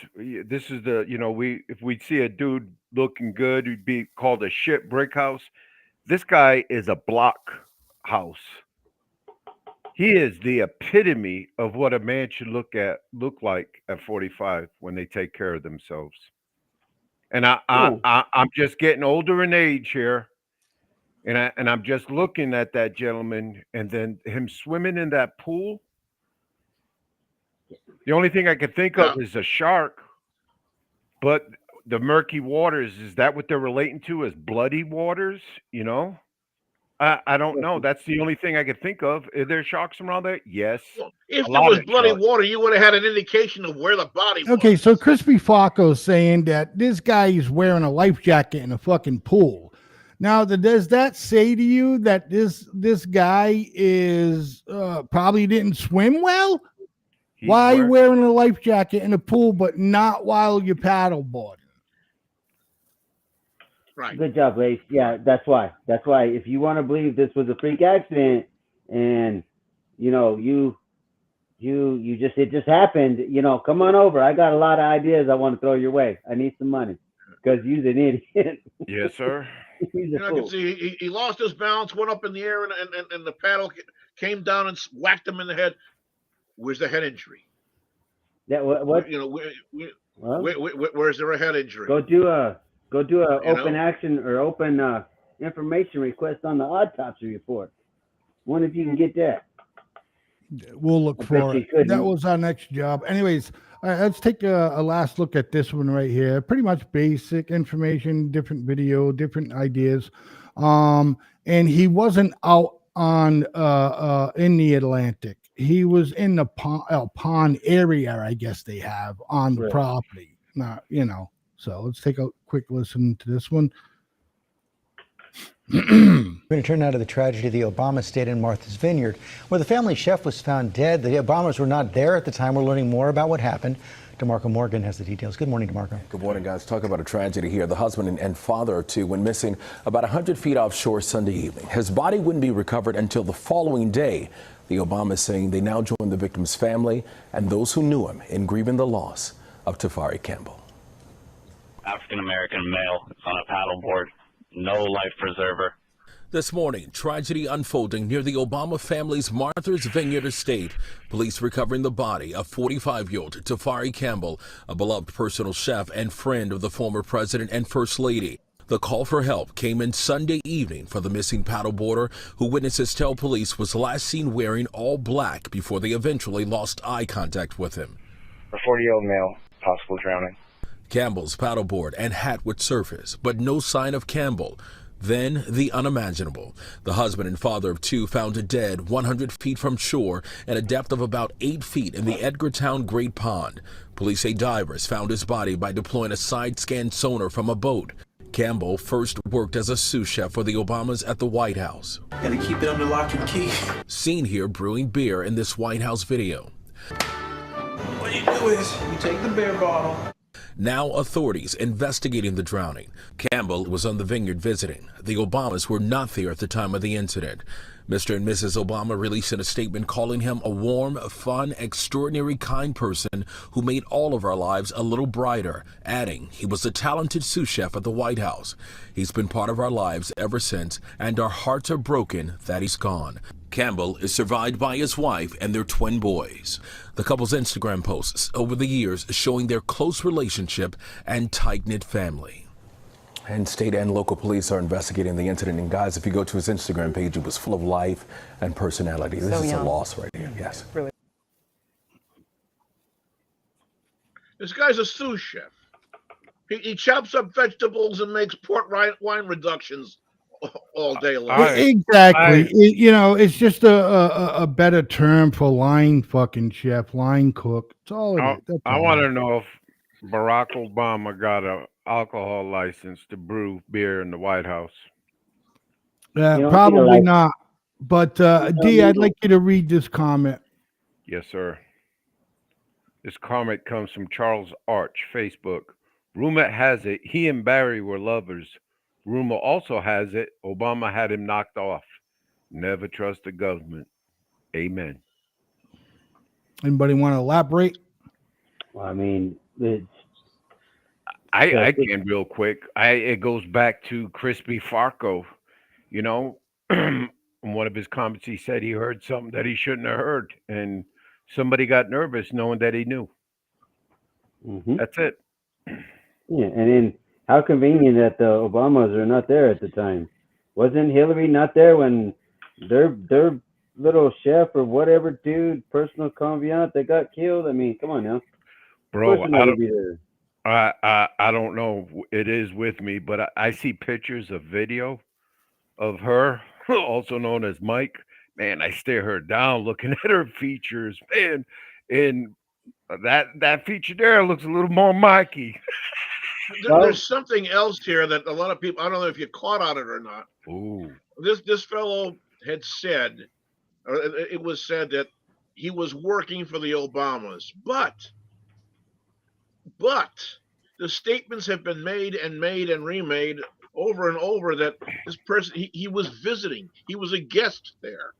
this is if we'd see a dude looking good, he'd be called a shit brick house. This guy is a block house. He is the epitome of what a man should look like at 45 when they take care of themselves. And I'm just getting older in age here, and I'm just looking at that gentleman, and then him swimming in that pool. The only thing I could think of is a shark, but the murky waters, is that what they're relating to as bloody waters? I don't know. That's the only thing I could think of. Are there sharks around there? Yes. Well, if there was bloody water, you would have had an indication of where the body was. Okay, so Crispy Flacco's saying that this guy is wearing a life jacket in a fucking pool. Now, does that say to you that this guy is probably didn't swim well? Why are you wearing a life jacket in a pool, but not while you're paddleboarding? Right. Good job, Lace. Yeah, that's why. That's why. If you want to believe this was a freak accident, and it just happened. Come on over. I got a lot of ideas I want to throw your way. I need some money because you're an idiot. Yes, sir. I can see he lost his balance, went up in the air, and the paddle came down and whacked him in the head. Where's the head injury? That what? Where's there a head injury? Go do a open action or open information request on the autopsy report. Wonder if you can get that. We'll look for it. That was our next job. Anyways, all right, let's take a last look at this one right here. Pretty much basic information, different video, different ideas. And he wasn't out on in the Atlantic. He was in the pond area, I guess they have on the property. Now, so let's take a quick listen to this one. We're going to turn now to the tragedy of the Obama estate in Martha's Vineyard, where the family chef was found dead. The Obamas were not there at the time. We're learning more about what happened. DeMarco Morgan has the details. Good morning, DeMarco. Good morning, guys. Talk about a tragedy here. The husband and father of two went missing about 100 feet offshore Sunday evening. His body wouldn't be recovered until the following day. The Obamas saying they now join the victim's family and those who knew him in grieving the loss of Tafari Campbell. African-American male on a paddleboard, no life preserver. This morning, tragedy unfolding near the Obama family's Martha's Vineyard estate. Police recovering the body of 45-year-old Tafari Campbell, a beloved personal chef and friend of the former president and first lady. The call for help came in Sunday evening for the missing paddleboarder, who witnesses tell police was last seen wearing all black before they eventually lost eye contact with him. A 40-year-old male, possible drowning. Campbell's paddleboard and hat would surface, but no sign of Campbell. Then the unimaginable. The husband and father of two found dead 100 feet from shore at a depth of about 8 feet in the Edgartown Great Pond. Police say divers found his body by deploying a side-scan sonar from a boat. Campbell first worked as a sous chef for the Obamas at the White House. Gotta keep it under lock and key. Seen here brewing beer in this White House video. What you do is you take the beer bottle. Now authorities investigating the drowning. Campbell was on the vineyard visiting. The Obamas were not there at the time of the incident. Mr. and Mrs. Obama released in a statement calling him a warm, fun, extraordinary, kind person who made all of our lives a little brighter, adding he was a talented sous chef at the White House. He's been part of our lives ever since, and our hearts are broken that he's gone. Campbell is survived by his wife and their twin boys. The couple's Instagram posts over the years showing their close relationship and tight-knit family. And state and local police are investigating the incident. And guys, if you go to his Instagram page, it was full of life and personality. This is a loss right here. Yes. Really. This guy's a sous chef. He chops up vegetables and makes port wine reductions all day long. Exactly. It's just a better term for line fucking chef, line cook. It's all it is. That's I all. want to know if Barack Obama got a alcohol license to brew beer in the White House. Probably not. But D, I'd like you to read this comment. Yes, sir. This comment comes from Charles Arch, Facebook. Rumor has it he and Barry were lovers. Rumor also has it Obama had him knocked off. Never trust the government. Amen. Anybody want to elaborate? Well, I mean, I can real quick. It goes back to Crispy Farco. You know, in one of his comments, he said he heard something that he shouldn't have heard, and somebody got nervous knowing that he knew. That's it. Yeah, and then how convenient that the Obamas are not there at the time. Wasn't Hillary not there when their little chef or whatever dude, personal conviant, that got killed? I mean, come on now. Bro, I don't be there. I don't know. It is with me, but I see pictures of video of her, also known as Mike. Man, I stare her down looking at her features, man. And that feature there looks a little more Mikey. There's something else here that a lot of people, I don't know if you caught on it or not. Ooh. This fellow had said, or it was said that he was working for the Obamas, but the statements have been made and remade over and over that this person, he was visiting. He was a guest there.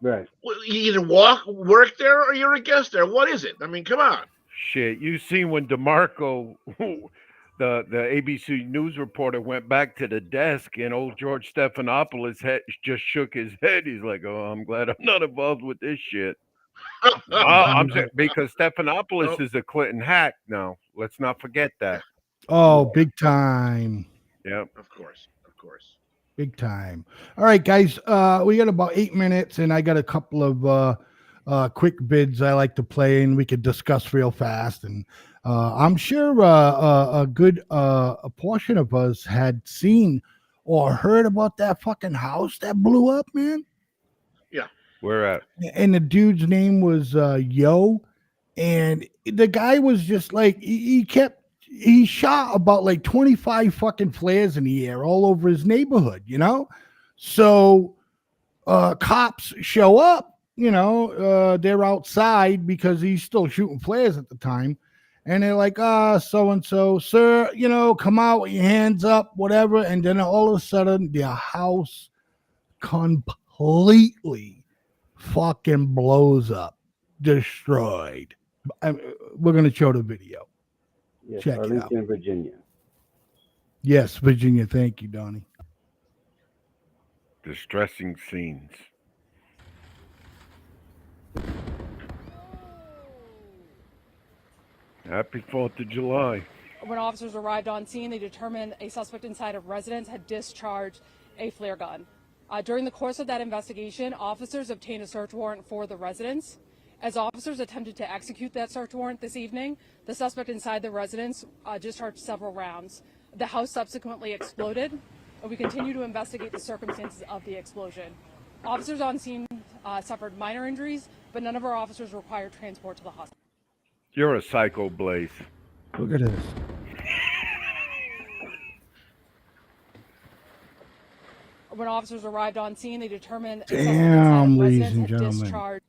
Right. Well, you either work there or you're a guest there. What is it? I mean, come on. Shit, you seen when DeMarco, the ABC News reporter, went back to the desk and old George Stephanopoulos just shook his head. He's like, "Oh, I'm glad I'm not involved with this shit." I'm saying, because Stephanopoulos is a Clinton hack now. Let's not forget that. Oh, big time. Yep. Of course. Big time. All right, guys. We got about 8 minutes, and I got a couple of quick bids I like to play, and we could discuss real fast. And I'm sure a good a portion of us had seen or heard about that fucking house that blew up, man. Yeah. Where at? And the dude's name was Yo, and the guy was just like he shot about like 25 fucking flares in the air all over his neighborhood, you know? So cops show up, you know, they're outside because he's still shooting flares at the time. And they're like, so-and-so, sir, you know, come out with your hands up, whatever. And then all of a sudden, their house completely fucking blows up, destroyed. We're going to show the video. Yes, Check it out. Arlington, Virginia. Yes, Virginia. Thank you, Donnie. Distressing scenes. Happy 4th of July. When officers arrived on scene, they determined a suspect inside a residence had discharged a flare gun. During the course of that investigation, officers obtained a search warrant for the residence. As officers attempted to execute that search warrant this evening, the suspect inside the residence discharged several rounds. The house subsequently exploded, and we continue to investigate the circumstances of the explosion. Officers on scene suffered minor injuries, but none of our officers required transport to the hospital. You're a psycho, Blaze. Look at this. When officers arrived on scene, they determined Damn, ladies and gentlemen. discharged.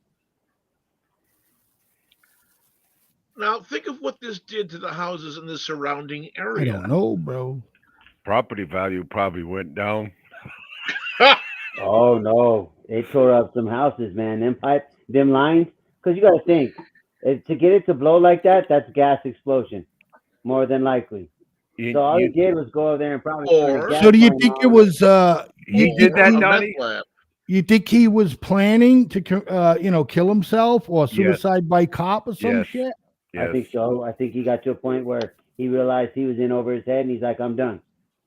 Now think of what this did to the houses in the surrounding I area. don't know, bro. Property value probably went down. Oh no, they tore up some houses, man. Them pipes, them lines. Because you got to think, to get it to blow like that, that's gas explosion, more than likely. So all he did was go over there and probably turn a gas So do you line think it on. was He you did that, a meth Donnie? lab. you think he was planning to kill himself or Yes. suicide by cop or some Yes. shit? I think so. I think he got to a point where he realized he was in over his head, and he's like, "I'm done."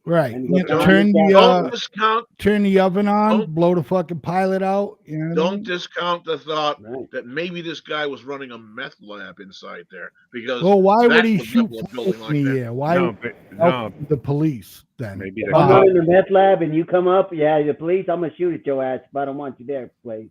Right. And You look know, around his Don't discount. turn the oven on, Don't blow the fucking pilot out. You know what I don't mean? discount the thought Right. that maybe this guy was running a meth lab inside there because Well, why would that he would shoot level a flares building in like the that. air? Why No, but no, the police then? maybe If the I'm cop. running the meth lab and you come up, yeah, the police, I'm gonna shoot at your ass if I don't want you there, please.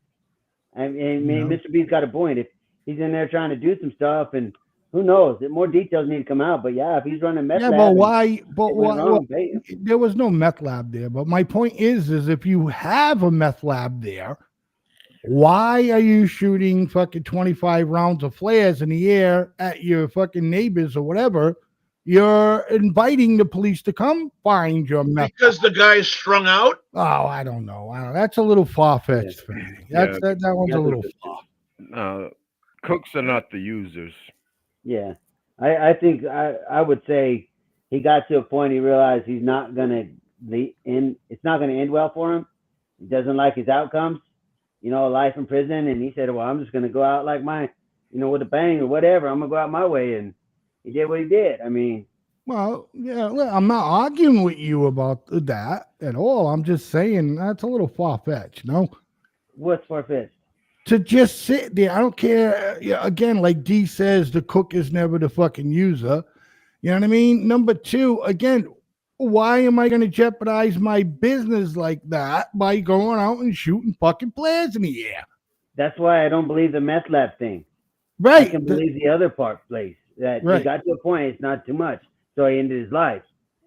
I mean, You know? Mr. B's got a point. If he's in there trying to do some stuff, and who knows, more details need to come out. But yeah, if he's running a meth Yeah, lab, but and why? But it went why? wrong, Well, pay him. there was no meth lab there. But my point is if you have a meth lab there, why are you shooting fucking 25 rounds of flares in the air at your fucking neighbors or whatever? You're inviting the police to come find your meth. Because the guy's strung out. Oh, I don't know. That's a little far fetched for me. That one's a little far. Cooks are not the users. Yeah, I think I would say he got to a point he realized he's not gonna it's not gonna end well for him. He doesn't like his outcomes, life in prison, and he said, "Well, I'm just gonna go out like with a bang or whatever. I'm gonna go out my way," and he did what he did. I mean, Well, yeah, look, I'm not arguing with you about that at all. I'm just saying that's a little far fetched, no? what's far-fetched? To just sit there. I don't care. Yeah, again, like D says, the cook is never the fucking user. You know what I mean? Number two, again, why am I going to jeopardize my business like that by going out and shooting fucking flares in the air? That's why I don't believe the meth lab thing. Right. I can believe the other place that he Right. got to a point it's not too much, so he ended his life.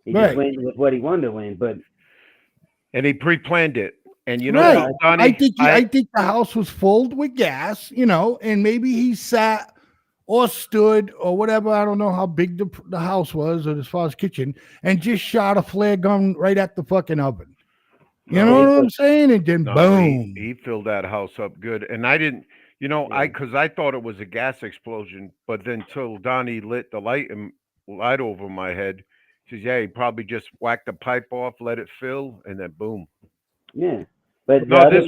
He Right. just went with what he wanted to win, but And he pre-planned it. And you know Right. what, Donnie? I think the house was filled with gas, and maybe he sat or stood or whatever. I don't know how big the house was or as far as kitchen, and just shot a flare gun right at the fucking oven. You know what I'm saying? And then No, boom. he filled that house up good. And I didn't, because I thought it was a gas explosion, but then till Donnie lit the light over my head, he says, yeah, he probably just whacked the pipe off, let it fill, and then boom. yeah. But the No, other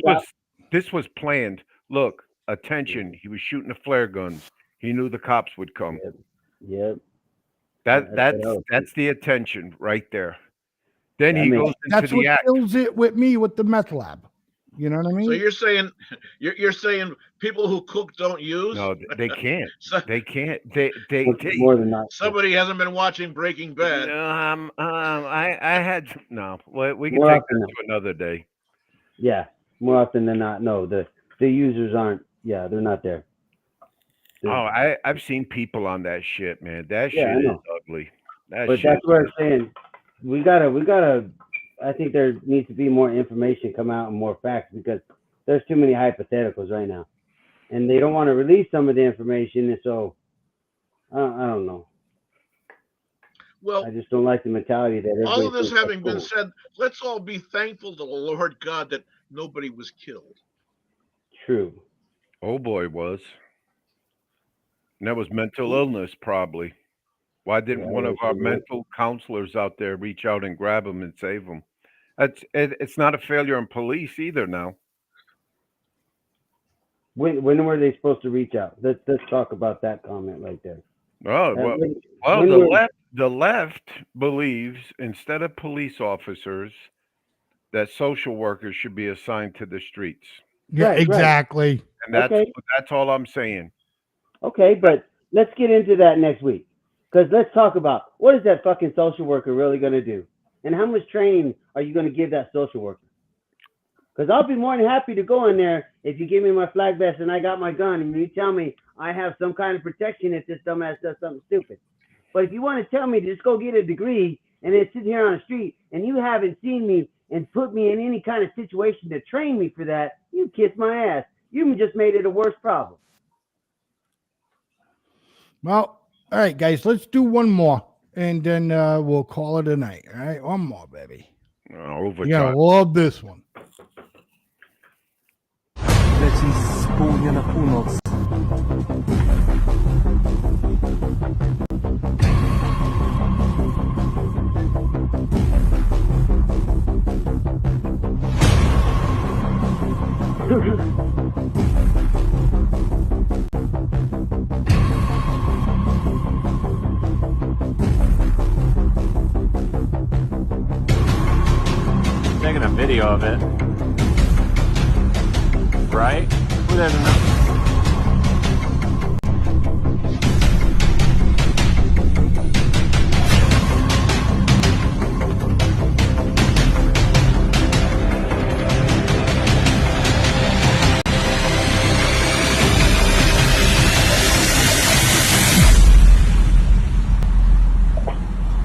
this was planned. Look, attention, he was shooting the flare guns. He knew the cops would come. Yep. That's the attention right there. Then he goes into That's the what act. kills it with me with the meth lab. You know what I mean? So you're saying people who cook don't use? No, they can't. They can't. They more than not. Somebody hasn't been watching Breaking Bad. I had no. Well, we can More take often that to another day. Yeah, more often than not, no. The users aren't. Yeah, they're not there. Oh, I've seen people on that shit, man. That Yeah, I shit is know. ugly. But that's where I'm saying we gotta. I think there needs to be more information come out and more facts because there's too many hypotheticals right now, and they don't want to release some of the information, and so I don't know. Well, I just don't like the mentality that everybody all of this thinks that's having been cool. said, let's all be thankful to the Lord God that nobody was killed. True. Oh boy, was. And that was mental illness, probably. Why didn't one of our mental counselors out there reach out and grab him and save him? It's not a failure in police either now. When were they supposed to reach out? Let's talk about that comment right there. Oh, the left believes instead of police officers that social workers should be assigned to the streets. Yeah, Right. exactly. And that's Okay. that's all I'm saying. Okay, but let's get into that next week. Because let's talk about what is that fucking social worker really going to do? And how much training are you going to give that social worker? Because I'll be more than happy to go in there if you give me my flag vest and I got my gun and you tell me I have some kind of protection if this dumbass does something stupid. But if you want to tell me to just go get a degree and then sit here on the street and you haven't seen me and put me in any kind of situation to train me for that, you kiss my ass. You just made it a worse problem. Well, all right, guys, let's do one more, and then we'll call it a night. All right, one more, baby. Overtime. You're gonna love this one. Leci z południa na północ. Taking a video of it. Right? Who doesn't know?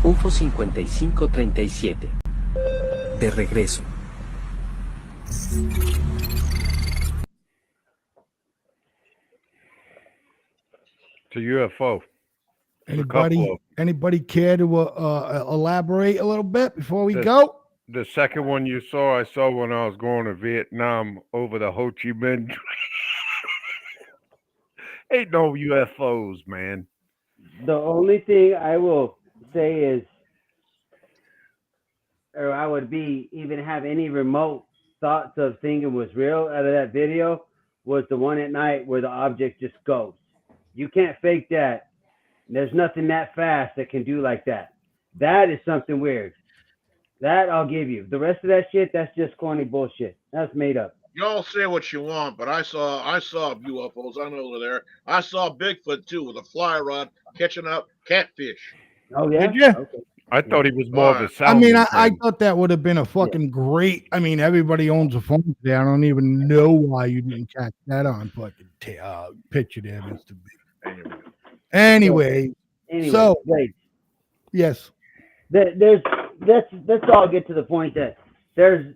UFO 5537. De regreso. To UFO. Anybody care to elaborate a little bit before we The- go? The second one you saw, I saw when I was going to Vietnam over the Ho Chi Minh. Ain't no UFOs, man. The only thing I will say is, or I would be even have any remote thoughts of thinking was real out of that video, was the one at night where the object just goes. You can't fake that. There's nothing that fast that can do like that. That is something weird. That I'll give you. The rest of that shit, that's just corny bullshit. That's made up. Y'all say what you want, but I saw UFOs. I know they're there. I saw Bigfoot too with a fly rod catching up catfish. Oh yeah. Did you? Okay. I thought he was more of a I sound. mean, I thought that would have been a fucking great. I mean, everybody owns a phone today. I don't even know why you didn't catch that on fucking picture there, Mr. B. Anyway, so wait. Yes. Let's all get to the point that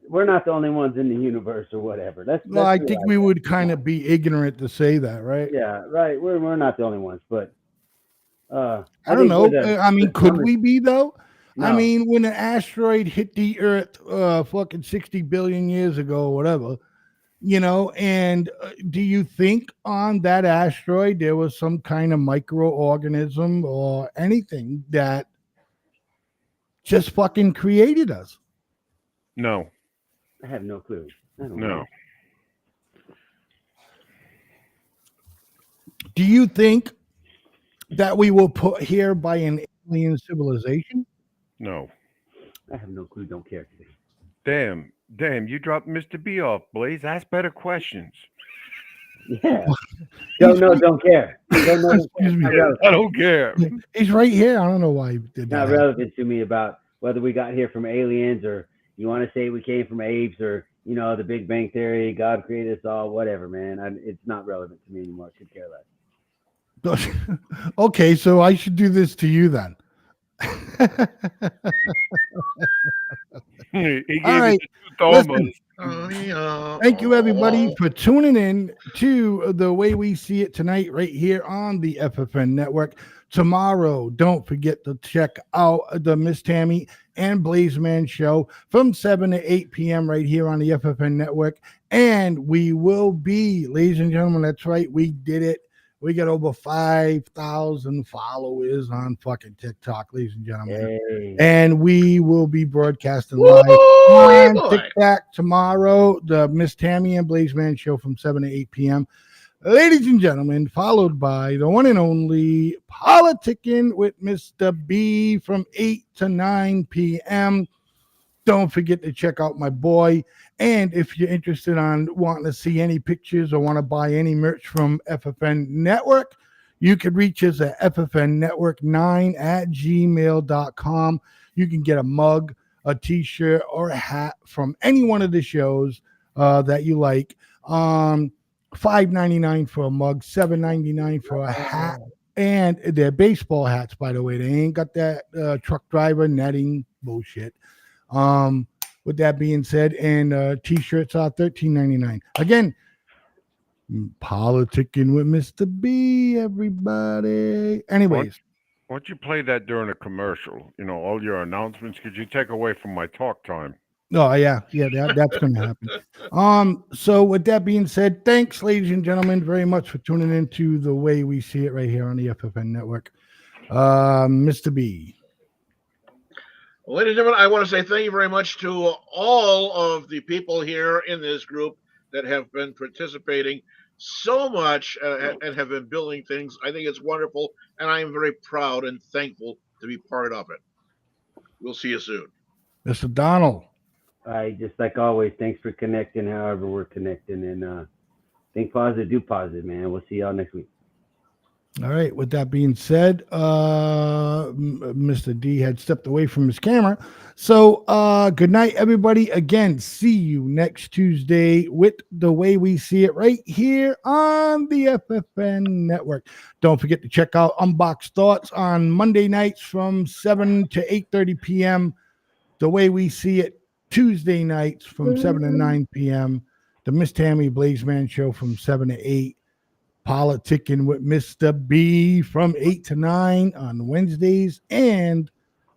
we're not the only ones in the universe or whatever. Well, I think we would kind of be ignorant to say that, right? Yeah, right. We're not the only ones, but I don't know. I mean, could we be though? I No. mean, when an asteroid hit the Earth, fucking 60 billion years ago, or whatever, and do you think on that asteroid there was some kind of microorganism or anything that just fucking created us? No. I have no clue. I don't No. know. Do you think that we were put here by an alien civilization? No. I have no clue. Don't care today. Damn, you dropped Mr. B off, Blaze. Ask better questions. Yeah. Don't know, don't care. Don't know, Excuse me. I don't care. He's right here. I don't know why he did Not that. relevant to me about whether we got here from aliens or you want to say we came from apes or the Big Bang Theory, God created us all, whatever, man. It's not relevant to me anymore. I could care less. Okay, so I should do this to you then. He gave All right. it to Listen, Thomas. thank you, everybody, for tuning in to The Way We See It tonight, right here on the FFN Network. Tomorrow, don't forget to check out the Miss Tammy and Blazeman show from 7 to 8 p.m. right here on the FFN Network. And we will be, ladies and gentlemen, that's right, we did it. We got over 5,000 followers on fucking TikTok, ladies and gentlemen. Hey. And we will be broadcasting live on TikTok tomorrow, the Miss Tammy and Blazeman show from 7 to 8 p.m. Ladies and gentlemen, followed by the one and only Politicking with Mr. B from 8 to 9 p.m. Don't forget to check out my boy. And if you're interested on wanting to see any pictures or want to buy any merch from FFN Network, you can reach us at ffnnetwork9@gmail.com. You can get a mug, a t-shirt, or a hat from any one of the shows that you like. $5.99 for a mug, $7.99 for a hat. And they're baseball hats, by the way. They ain't got that truck driver netting bullshit. With that being said, and t-shirts are $13.99. Again, Politicking with Mr. B, everybody. Anyways. Why don't you play that during a commercial? You know, all your announcements, because you take away from my talk time. Oh yeah, that's going to happen. So with that being said, thanks, ladies and gentlemen, very much for tuning into The Way We See It right here on the FFN Network. Mr. B. Ladies and gentlemen, I want to say thank you very much to all of the people here in this group that have been participating so much and have been building things. I think it's wonderful, and I am very proud and thankful to be part of it. We'll see you soon. Mr. Donald. I just like always, thanks for connecting however we're connecting, and think positive, do positive, man. We'll see y'all next week. All right. With that being said, Mr. D had stepped away from his camera. So good night, everybody. Again, see you next Tuesday with The Way We See It right here on the FFN Network. Don't forget to check out Unboxed Thoughts on Monday nights from 7 to 8:30 p.m. The Way We See It Tuesday nights from 7 to 9 p.m. The Miss Tammy Blazeman Show from 7 to 8. Politicking with Mr. B from 8 to 9 on Wednesdays. And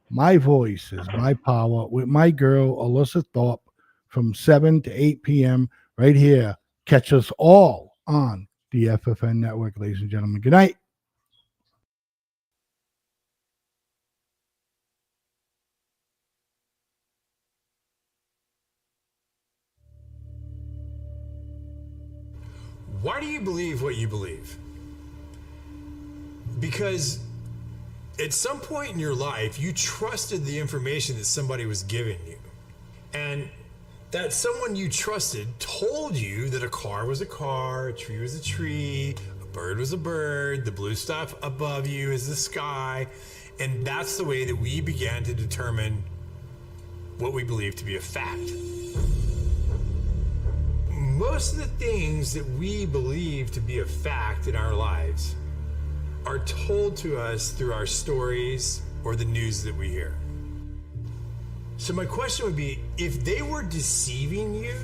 My Voice is My Power with my girl, Alyssa Thorpe, from 7 to 8 p.m. right here. Catch us all on the FFN Network, ladies and gentlemen. Good night. Why do you believe what you believe? Because at some point in your life, you trusted the information that somebody was giving you. And that someone you trusted told you that a car was a car, a tree was a tree, a bird was a bird, the blue stuff above you is the sky. And that's the way that we began to determine what we believe to be a fact. Most of the things that we believe to be a fact in our lives are told to us through our stories or the news that we hear. So my question would be, if they were deceiving you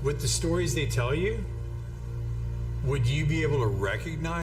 with the stories they tell you, would you be able to recognize